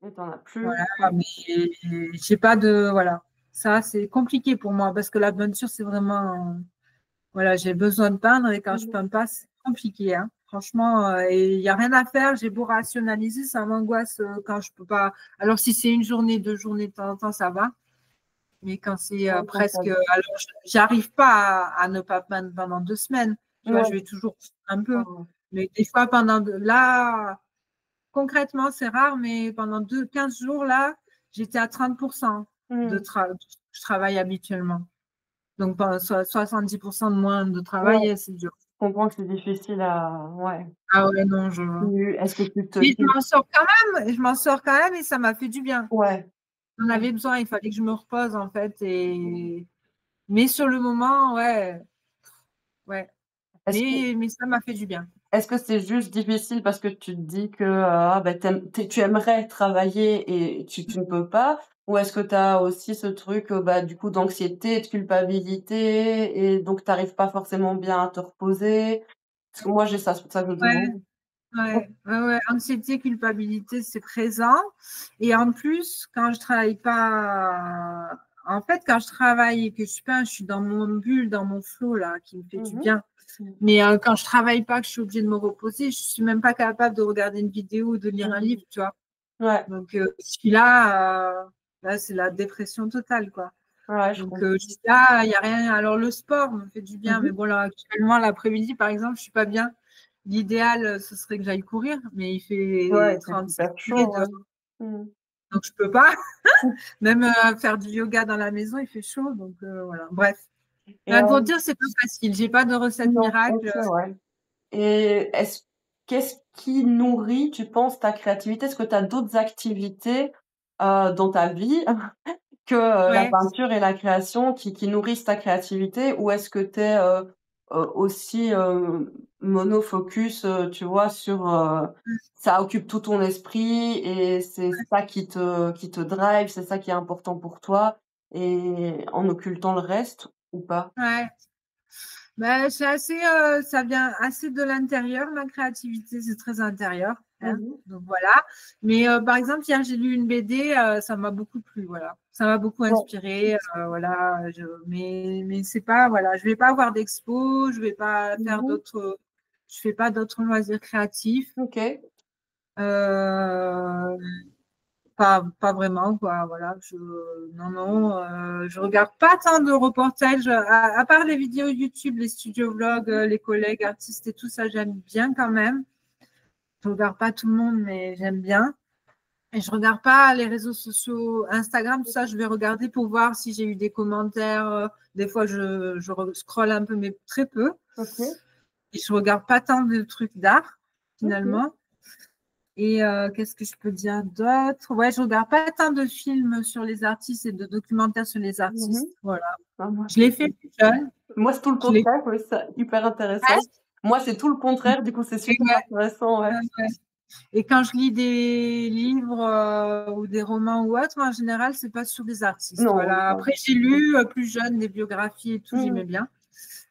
Et tu en as plus. voilà, mais j'ai pas de voilà. Ça, c'est compliqué pour moi parce que la peinture, c'est vraiment voilà, j'ai besoin de peindre et quand je Mmh. peins pas, c'est compliqué. Hein. Franchement, et il n'y a rien à faire. J'ai beau rationaliser, ça m'angoisse quand je peux pas. Alors, si c'est une journée, 2 journées de temps en temps, ça va. Mais quand c'est Ouais, quand ça presque. Alors, j'arrive pas à ne pas peindre pendant 2 semaines. Tu vois, je ouais. vais toujours un peu. Ouais. Mais des fois, là, concrètement, c'est rare, mais pendant 15 jours, là, j'étais à 30% Mmh. je travaille habituellement. Donc, 70% de moins de Ouais, travail, c'est dur. je comprends que c'est difficile à ouais. Ah ouais, non, Est-ce que tu te mais je dis m'en sors quand même, je m'en sors quand même et ça m'a fait du bien. ouais. J'en Ouais. avais besoin, il fallait que je me repose en fait mais sur le moment, ouais, ouais, Est-ce que mais ça m'a fait du bien. est-ce que c'est juste difficile parce que tu te dis que, ah bah, tu aimerais travailler et tu ne peux pas? Ou est-ce que tu as aussi ce truc, bah, du coup d'anxiété, de culpabilité et donc tu arrives pas forcément bien à te reposer? Parce que moi j'ai ça, c'est pour ça que je Ouais, demande. ouais, anxiété, culpabilité, c'est présent et en plus, quand je travaille pas en fait, quand je travaille et que je peins, je suis dans mon bulle, dans mon flow là, qui me fait du Mmh. bien. Mmh. Mais quand je travaille pas, que je suis obligée de me reposer, je suis même pas capable de regarder une vidéo ou de lire un Mmh. livre, tu vois. Ouais, Donc, je suis là, là, c'est la dépression totale, quoi. ouais, je Donc, comprends. je suis là, il n'y a rien. Alors, le sport me fait du bien, mais Mmh. bon, là, actuellement, l'après-midi, par exemple, je suis pas bien. L'idéal, ce serait que j'aille courir, mais il Ouais, fait c'est 36 super degrés chaud, dehors, ouais. Mmh. donc je peux pas. Même faire du yoga dans la maison, il fait chaud, donc voilà. Bref. Et Pour dire, c'est pas facile. J'ai pas de recette non, OK, miracle. ouais. Et qu'est-ce qui nourrit, tu penses, ta créativité? Est-ce que tu as d'autres activités, dans ta vie que, la Ouais. peinture et la création qui nourrissent ta créativité? Ou est-ce que tu es, aussi, monofocus, tu vois, sur, ça occupe tout ton esprit et c'est ça qui te drive, c'est ça qui est important pour toi et en occultant le reste ou pas? Ouais. Ben, c'est assez, ça vient assez de l'intérieur, ma créativité, c'est très intérieur. Hein. Donc voilà. Mais par exemple, hier, j'ai lu une BD, ça m'a beaucoup plu, voilà. Ça m'a beaucoup inspiré, voilà. Mais c'est pas, voilà, je vais pas avoir d'expo, je vais pas faire d'autres, je fais pas d'autres loisirs créatifs. Ok. Euh, pas vraiment, quoi. Voilà. Non, je regarde pas tant de reportages, à part les vidéos YouTube, les studio vlogs, les collègues artistes et tout ça, j'aime bien quand même. Je regarde pas tout le monde, mais j'aime bien. Et je regarde pas les réseaux sociaux, Instagram, tout ça, je vais regarder pour voir si j'ai eu des commentaires. Des fois, je scrolle un peu, mais très peu. Ok. Et je regarde pas tant de trucs d'art, finalement. Et qu'est-ce que je peux dire d'autre? Ouais, je regarde pas tant de films sur les artistes et de documentaires sur les artistes. Voilà. Ah, moi, Je l'ai fait plus jeune. moi, c'est tout le Je l'ai contraire, ouais, c'est hyper intéressant. fait. Moi, c'est tout le contraire, du coup, c'est Et, super intéressant, ouais. et quand je lis des livres ou des romans ou autres, en général, c'est pas sur les artistes. Non, Voilà. non. Après, j'ai lu plus jeune des biographies et tout, j'aimais bien.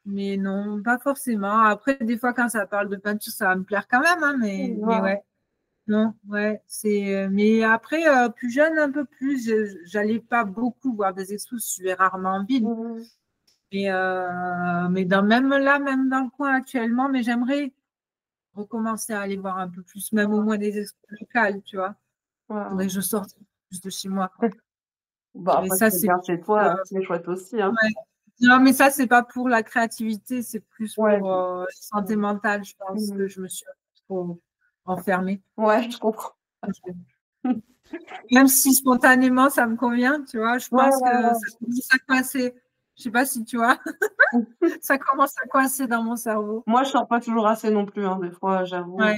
Mais non, pas forcément. Après, des fois, quand ça parle de peinture, ça va me plaire quand même, hein, mais ouais. Non, ouais, mais après, plus jeune, un peu plus, j'allais pas beaucoup voir des expos, je vais rarement en ville. Mais même là, même dans le coin actuellement, mais j'aimerais recommencer à aller voir un peu plus, même au moins des expos locales, tu vois. Faudrait que je sorte plus de chez moi, quoi. Bah, Mais après, ça, c'est bien chez toi, c'est chouette aussi, hein. ouais. Non, mais ça, c'est pas pour la créativité, c'est plus Ouais. pour la santé mentale, je pense que je me suis trop enfermée. Ouais, je comprends. Même si spontanément ça me convient, tu vois, je pense que ça commence à coincer. Je sais pas si tu vois, ça commence à coincer dans mon cerveau. Moi, je sors pas toujours assez non plus, hein, des fois, j'avoue. Ouais.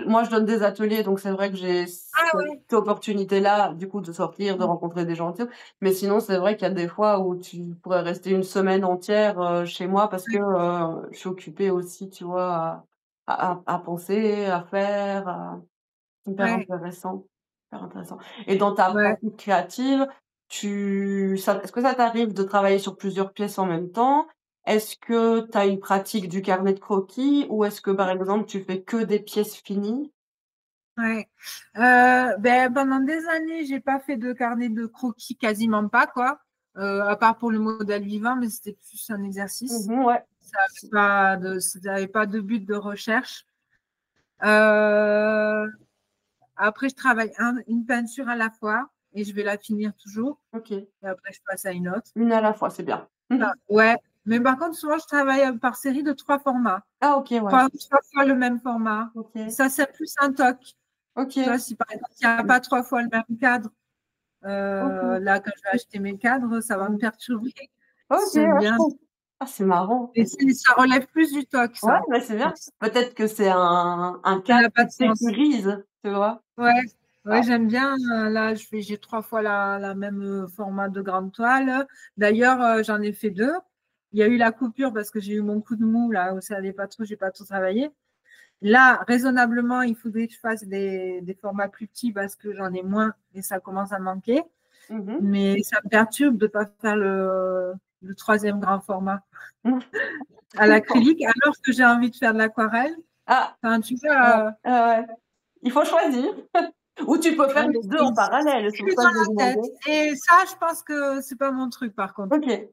Moi, je donne des ateliers, donc c'est vrai que j'ai cette opportunité-là, du coup, de sortir, de rencontrer des gens et tout. Mais sinon, c'est vrai qu'il y a des fois où tu pourrais rester une semaine entière chez moi parce que je suis occupée aussi, tu vois, à penser, à faire. Hyper Ouais. intéressant, hyper intéressant. Et dans ta Ouais. pratique créative, est-ce que ça t'arrive de travailler sur plusieurs pièces en même temps? Est-ce que tu as une pratique du carnet de croquis ou est-ce que, par exemple, tu fais que des pièces finies? Ouais. Pendant des années, j'ai pas fait de carnet de croquis, quasiment pas, quoi. À part pour le modèle vivant, mais c'était plus un exercice. Ouais. Ça n'avait pas de but de recherche. Après, je travaille une peinture à la fois et je vais la finir toujours. OK. Et après, je passe à une autre. Une à la fois, c'est bien. Ouais. Mais par contre, souvent, je travaille par série de 3 formats. Ah OK, ouais. 3 fois le même format. OK. Ça, c'est plus un toc. OK. Tu vois, si par exemple, il n'y a pas 3 fois le même cadre, là, quand je vais acheter mes cadres, ça va me perturber. OK, J'aime bien. Ah, c'est marrant. Et ça relève plus du toc, Ouais, ça. mais c'est bien. Peut-être que c'est un Ça cadre n'a pas qui de sens. sécurise, tu vois? Ouais, j'aime bien. Là, j'ai 3 fois la même format de grande toile. D'ailleurs, j'en ai fait 2. Il y a eu la coupure parce que j'ai eu mon coup de mou, là, où ça n'allait pas trop, j'ai pas tout travaillé. Là, raisonnablement, il faudrait que je fasse des formats plus petits parce que j'en ai moins et ça commence à manquer. Mais ça me perturbe de ne pas faire le 3e grand format à l'acrylique, alors que j'ai envie de faire de l'aquarelle. Ah, enfin, tu vois, ouais. Il faut choisir. Ou tu peux faire les 2 en parallèle, c'est pour ça que dans j'ai la tête. demandé. Et ça, je pense que c'est pas mon truc, par contre. OK.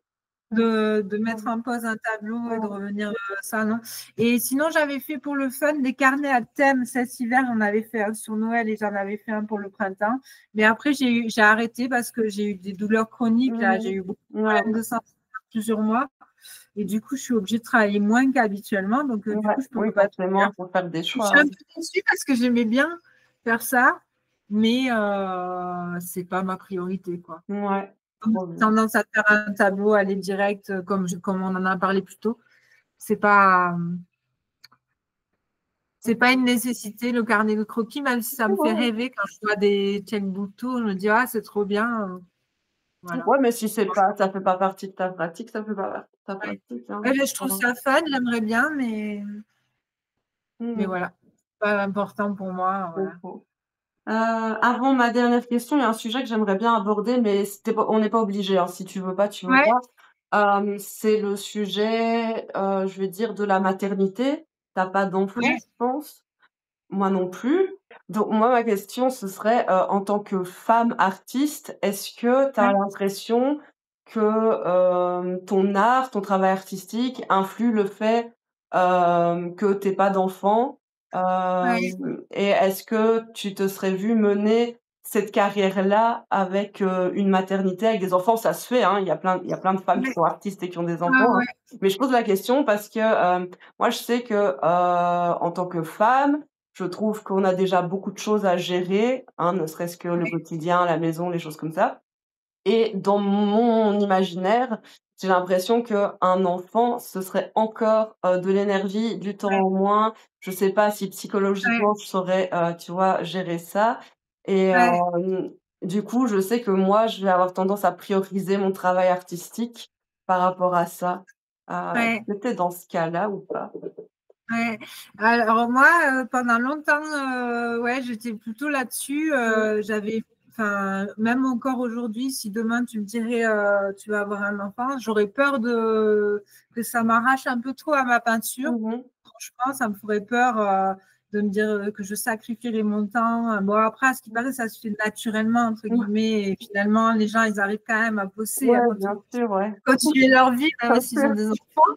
De mettre en pause un tableau et de revenir ça, non. Et sinon, j'avais fait pour le fun des carnets à thème cet hiver. J'en avais fait un sur Noël et j'en avais fait un pour le printemps. Mais après, j'ai arrêté parce que j'ai eu des douleurs chroniques. Là, j'ai eu beaucoup de problèmes de santé pendant plusieurs mois. Et du coup, je suis obligée de travailler moins qu'habituellement. Donc, du coup, je peux pas forcément, il faut faire des Je choix. suis un peu déçue parce que j'aimais bien faire ça, mais c'est pas ma priorité, quoi. Ouais. J'ai tendance à faire un tableau, aller direct, comme on en a parlé plus tôt. C'est pas une nécessité, le carnet de croquis, même si ça me fait rêver quand je vois des checkbook tours, je me dis, ah, c'est trop bien. Voilà. Ouais, mais si ça fait pas partie de ta pratique, ça fait pas partie de ta pratique. Hein. Je trouve ça fun, j'aimerais bien, mais voilà, pas important pour moi. Voilà. Avant ma dernière question, il y a un sujet que j'aimerais bien aborder, mais on n'est pas obligé. Hein. Si tu veux pas, tu veux pas. C'est le sujet, je vais dire de la maternité. Tu pas d'enfant, Ouais, je pense. Moi non plus. Donc moi, ma question, ce serait, en tant que femme artiste, est-ce que tu as ouais, l'impression que, ton art, ton travail artistique influe le fait, que tu pas d'enfant? ouais, Et est-ce que tu te serais vue mener cette carrière-là avec, une maternité, avec des enfants? Ça se fait, hein, il y a plein de femmes qui ouais, sont artistes et qui ont des ouais, enfants, hein. ouais, Mais je pose la question parce que, moi je sais que, en tant que femme, je trouve qu'on a déjà beaucoup de choses à gérer, hein, ne serait-ce que le ouais, quotidien, la maison, les choses comme ça. Et dans mon imaginaire, j'ai l'impression qu'un enfant, ce serait encore, de l'énergie, du temps ouais, en moins. Je sais pas si ouais, psychologiquement je saurais, tu vois, gérer ça. Et ouais, du coup, je sais que moi, je vais avoir tendance à prioriser mon travail artistique par rapport à ça. ouais, Est-ce que tu dans ce cas-là ou pas? ouais. Alors moi, pendant longtemps, ouais, j'étais plutôt là-dessus. Mmh. J'avais, enfin, même encore aujourd'hui, si demain tu me dirais, tu vas avoir un enfant, j'aurais peur de que ça m'arrache un peu trop à ma peinture. Mmh mh. Franchement, ça me ferait peur de me dire que je sacrifierais mon temps. Bon, après, à ce qui paraît, ça se fait naturellement, entre Mmh. guillemets. Et finalement, les gens, ils arrivent quand même à bosser, à Ouais, bien sûr, ouais. continuer leur vie, même Bien s'ils ont sûr. des enfants.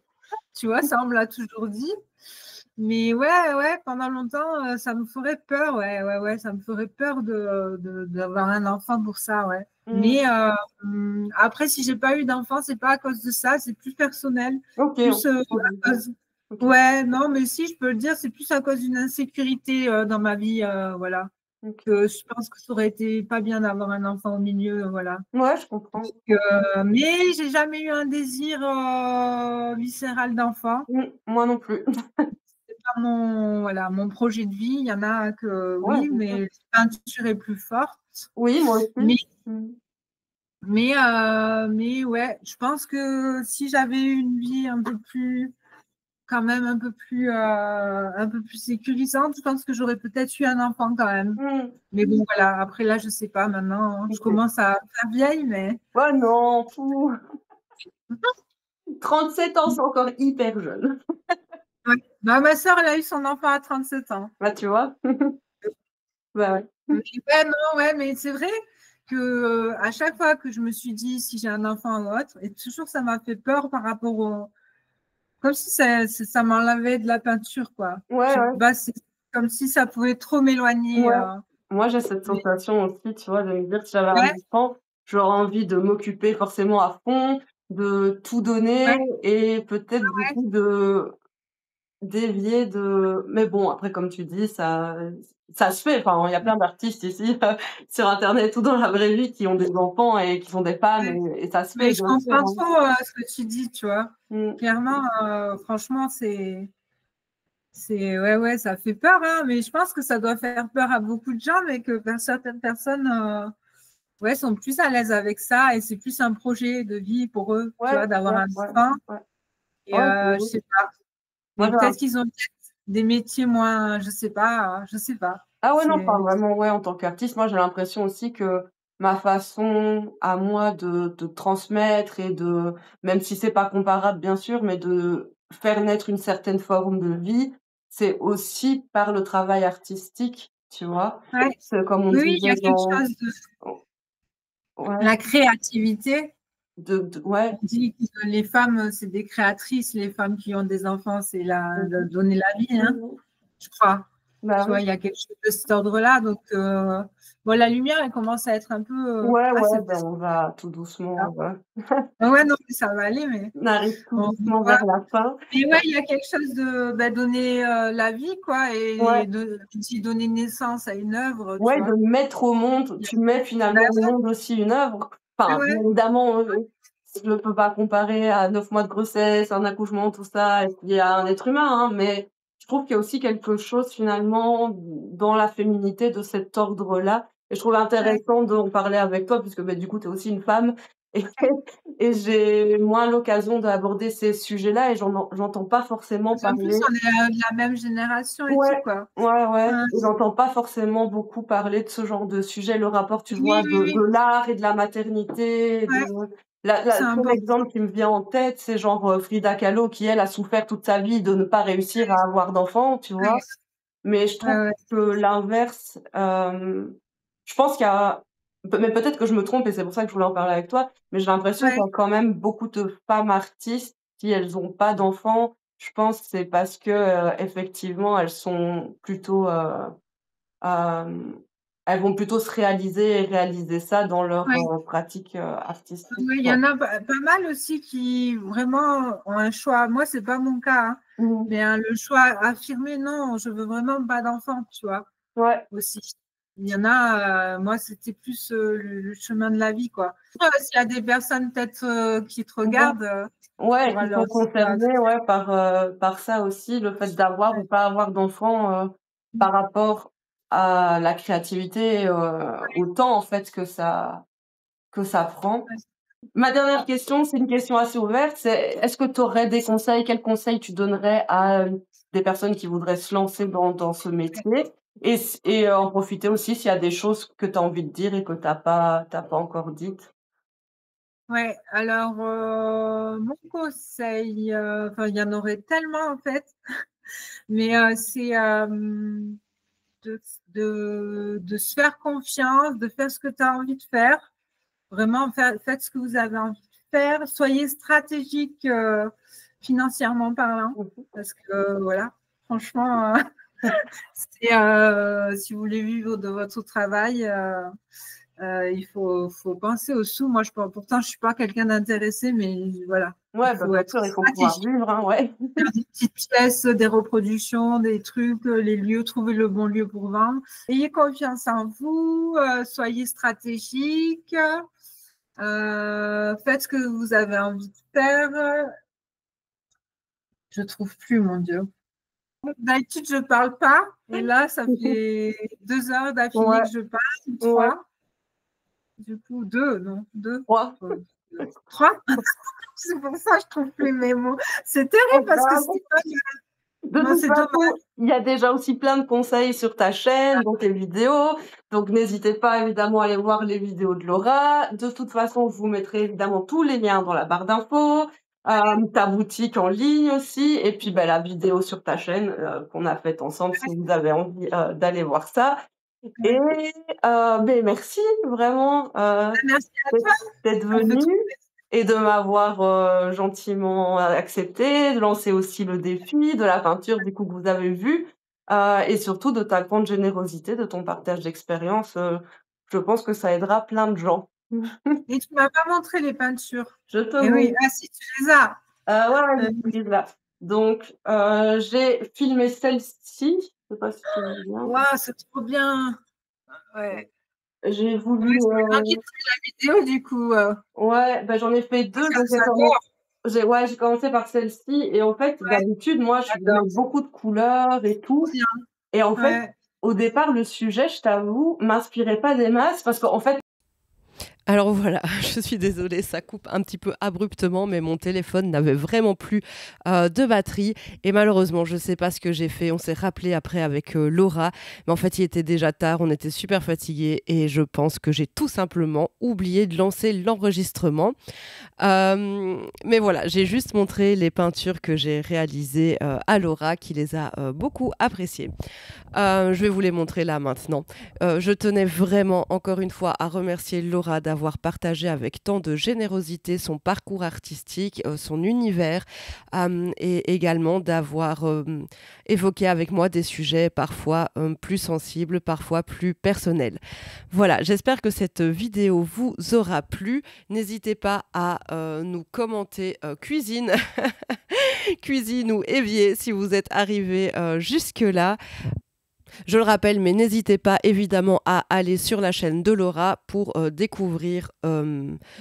Tu vois, ça, on me l'a toujours dit. Mais ouais, ouais, pendant longtemps, ça me ferait peur. Ouais, ouais, ouais, ça me ferait peur d'avoir un enfant pour ça, ouais. Mmh. Mais après, si j'ai pas eu d'enfant, c'est pas à cause de ça, c'est plus personnel. OK, Plus à OK. cause. OK, Ouais, non, mais si, je peux le dire, c'est plus à cause d'une insécurité dans ma vie, voilà. OK. Que je pense que ça aurait été pas bien d'avoir un enfant au milieu, voilà. Ouais, je comprends. Mais j'ai jamais eu un désir viscéral d'enfant. Moi non plus. C'est pas mon, voilà, mon projet de vie. Il y en a que Ouais, oui, bien sûr. mais la peinture est plus forte. Oui, moi aussi. Mais, Mmh. mais ouais, je pense que si j'avais eu une vie un peu plus, quand même un peu plus sécurisante, je pense que j'aurais peut-être eu un enfant quand même. Mmh. Mais bon, voilà, après là, je sais pas maintenant, hein. Je OK. commence à faire vieille, mais. Oh non, fou! 37 ans, c'est encore hyper jeune. Ouais. Bah, ma sœur, elle a eu son enfant à 37 ans. Bah, tu vois? Bah, ouais. Mais ouais, non, ouais, mais c'est vrai que à chaque fois que je me suis dit si j'ai un enfant ou autre, et toujours ça m'a fait peur par rapport au. Comme si ça m'enlevait de la peinture, quoi. Je Ouais, sais ouais. pas, c'est comme si ça pouvait trop m'éloigner. Ouais. Moi, j'ai cette Mais sensation aussi, tu vois, de me dire: «Si j'avais un ouais, enfant, j'aurais envie de m'occuper forcément à fond, de tout donner ouais, et peut-être du coup de dévier de mais bon, après comme tu dis, ça se fait, enfin, il y a plein d'artistes ici, sur internet ou dans la vraie vie qui ont des enfants et qui sont des femmes ouais. et ça se fait, Mais je bien sûr, comprends hein. trop ce que tu dis, tu vois. Mmh. Clairement, franchement, ouais, ouais, ça fait peur, hein, mais je pense que ça doit faire peur à beaucoup de gens, mais que certaines personnes ouais, sont plus à l'aise avec ça et c'est plus un projet de vie pour eux, tu Ouais, vois, d'avoir ouais, un ouais, enfant. ouais. Et Ouais, je c'est sais pas. moi Mais j'ai peut-être un qu'ils ont des métiers moins, je sais pas, je sais pas. ah ouais, non, C'est pas vraiment, ouais, en tant qu'artiste, moi j'ai l'impression aussi que ma façon à moi de transmettre et de même si c'est pas comparable bien sûr, mais de faire naître une certaine forme de vie, c'est aussi par le travail artistique, tu vois? ouais. C'est comme on Oui, oui, il y disait a quelque dans chose de ouais, la créativité. ouais, On dit que les femmes, c'est des créatrices, les femmes qui ont des enfants, c'est de mmh donner la vie, mh, hein, mmh. je crois. Bah Tu oui. vois, il y a quelque chose de cet ordre-là. Donc, bon, la lumière, elle commence à être un peu. Ouais, Ah, ouais, c'est ben, on va tout doucement, ouais, non, mais ça va aller, mais on arrive tout on doucement voit. vers la fin. Mais ouais, il y a quelque chose de bah, donner la vie, quoi, Ouais. et d'y donner naissance à une œuvre, tu Ouais, de vois. mettre au monde, tu mets Bah finalement au monde aussi une œuvre. ouais, Enfin, bien ouais, évidemment, je ne peux pas comparer à 9 mois de grossesse, un accouchement, tout ça, et puis à un être humain, hein, mais je trouve qu'il y a aussi quelque chose finalement dans la féminité de cet ordre-là et je trouve ouais, intéressant d'en parler avec toi puisque, bah, du coup, tu es aussi une femme et et j'ai moins l'occasion d'aborder ces sujets-là et j'entends pas forcément en plus, parler on est de la même génération et tout, ouais, quoi. ouais, ouais. Ouais. Et j'entends pas forcément beaucoup parler de ce genre de sujet, le rapport, tu Oui, vois, oui, de oui. l'art et de la maternité, de Ouais. C'est Le seul important. exemple qui me vient en tête, c'est genre, Frida Kahlo qui, elle, a souffert toute sa vie de ne pas réussir à avoir d'enfants, tu vois? Ouais, Mais je ouais, trouve ouais, que l'inverse, je pense qu'il y a mais peut-être que je me trompe et c'est pour ça que je voulais en parler avec toi, mais j'ai l'impression qu'il ouais, y a quand même beaucoup de femmes artistes, si elles ont pas d'enfants, je pense que c'est parce que, effectivement, elles sont plutôt, hem, elles vont plutôt se réaliser et réaliser ça dans leur, ouais. pratique, artistique, Oui, il y quoi. en a pas mal aussi qui vraiment ont un choix. Moi, c'est pas mon cas, hein, Mmh. mais le choix affirmé, non, je veux vraiment pas d'enfant, tu vois, Ouais, aussi. Il y en a, moi, c'était plus le chemin de la vie, quoi. S'il y a des personnes peut-être qui te ouais. regardent, Ouais, pourra qui leur sont dire. concernés, ouais, par ça aussi, le fait d'avoir ou pas avoir d'enfants, Ouais. par rapport à la créativité, au temps, en fait, que ça prend. Ma dernière question, c'est une question assez ouverte, c'est est-ce que tu aurais des conseils? Quels conseils tu donnerais à, des personnes qui voudraient se lancer dans ce métier? Et en profiter aussi s'il y a des choses que tu as envie de dire et que tu pas encore dites? Ouais, alors mon conseil, enfin, il y en aurait tellement en fait, mais c'est de, de se faire confiance, de faire ce que tu as envie de faire. Vraiment, faites ce que vous avez envie de faire. Soyez stratégique financièrement parlant, Mmh. parce que voilà, franchement, si vous voulez vivre de votre travail, faut penser aux sous. Moi, pourtant, je ne suis pas quelqu'un d'intéressé, mais voilà, il Ouais, bah, faut bien être sûr, il faut pouvoir stratégique. vivre, hein, ouais. Faire des petites pièces, des reproductions, des trucs, les lieux, trouver le bon lieu pour vendre. Ayez confiance en vous, soyez stratégique, faites ce que vous avez envie de faire. Je trouve plus, mon Dieu. D'habitude, je parle pas, et là, ça fait 2 heures d'affilée Ouais, que je parle, ou ouais. 3. Du coup, 2, non, 2, 3. 3. C'est pour ça que je trouve plus mes mots. C'est Oh, terrible parce que bah, c'est pas. de Non, toute c'est dommage. façon, il y a déjà aussi plein de conseils sur ta chaîne, dans tes vidéos. Donc, n'hésitez pas évidemment à aller voir les vidéos de Laura. De toute façon, je vous mettrai évidemment tous les liens dans la barre d'infos, ta boutique en ligne aussi, et puis bah, la vidéo sur ta chaîne qu'on a faite ensemble si vous avez envie d'aller voir ça. Et ben, merci vraiment Merci à d'être toi. d'être Ça me fait venue trop. et de m'avoir, gentiment accepté, de lancer aussi le défi de la peinture du coup que vous avez vu, et surtout de ta grande générosité, de ton partage d'expérience, je pense que ça aidera plein de gens. Et tu m'as pas montré les peintures. Je te Eh oui, montre, ah si, tu les as. ouais, ouais, je Euh, suis prise là. Donc, j'ai filmé celle-ci, je sais pas si tu vois bien. Waouh, c'est trop bien. Ouais. J'ai Ouais, voulu, c'est maintenant qu'il fait la vidéo, du coup. ouais, bah, j'en ai fait 2, donc J'adore. j'ai commencé par celle-ci et en fait, Ouais, d'habitude, moi, je j'adore. mets beaucoup de couleurs et Trop tout bien. et en fait, Ouais. au départ, le sujet, je t'avoue, m'inspirait pas des masses parce qu'en fait, alors voilà, je suis désolée, ça coupe un petit peu abruptement, mais mon téléphone n'avait vraiment plus de batterie. Et malheureusement, je ne sais pas ce que j'ai fait. On s'est rappelé après avec Laura. Mais en fait, il était déjà tard, on était super fatigués. Et je pense que j'ai tout simplement oublié de lancer l'enregistrement. Mais voilà, j'ai juste montré les peintures que j'ai réalisées à Laura, qui les a beaucoup appréciées. Je vais vous les montrer là maintenant. Je tenais vraiment encore une fois à remercier Laura d'avoir partagé avec tant de générosité son parcours artistique, son univers et également d'avoir évoqué avec moi des sujets parfois plus sensibles, parfois plus personnels. Voilà, j'espère que cette vidéo vous aura plu. N'hésitez pas à nous commenter cuisine, cuisine ou évier si vous êtes arrivé jusque-là. Je le rappelle, mais n'hésitez pas évidemment à aller sur la chaîne de Laura pour découvrir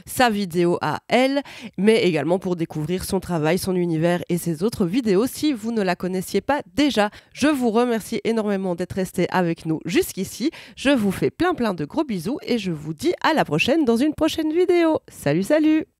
sa vidéo à elle, mais également pour découvrir son travail, son univers et ses autres vidéos si vous ne la connaissiez pas déjà. Je vous remercie énormément d'être resté avec nous jusqu'ici. Je vous fais plein de gros bisous et je vous dis à la prochaine dans une prochaine vidéo. Salut, salut!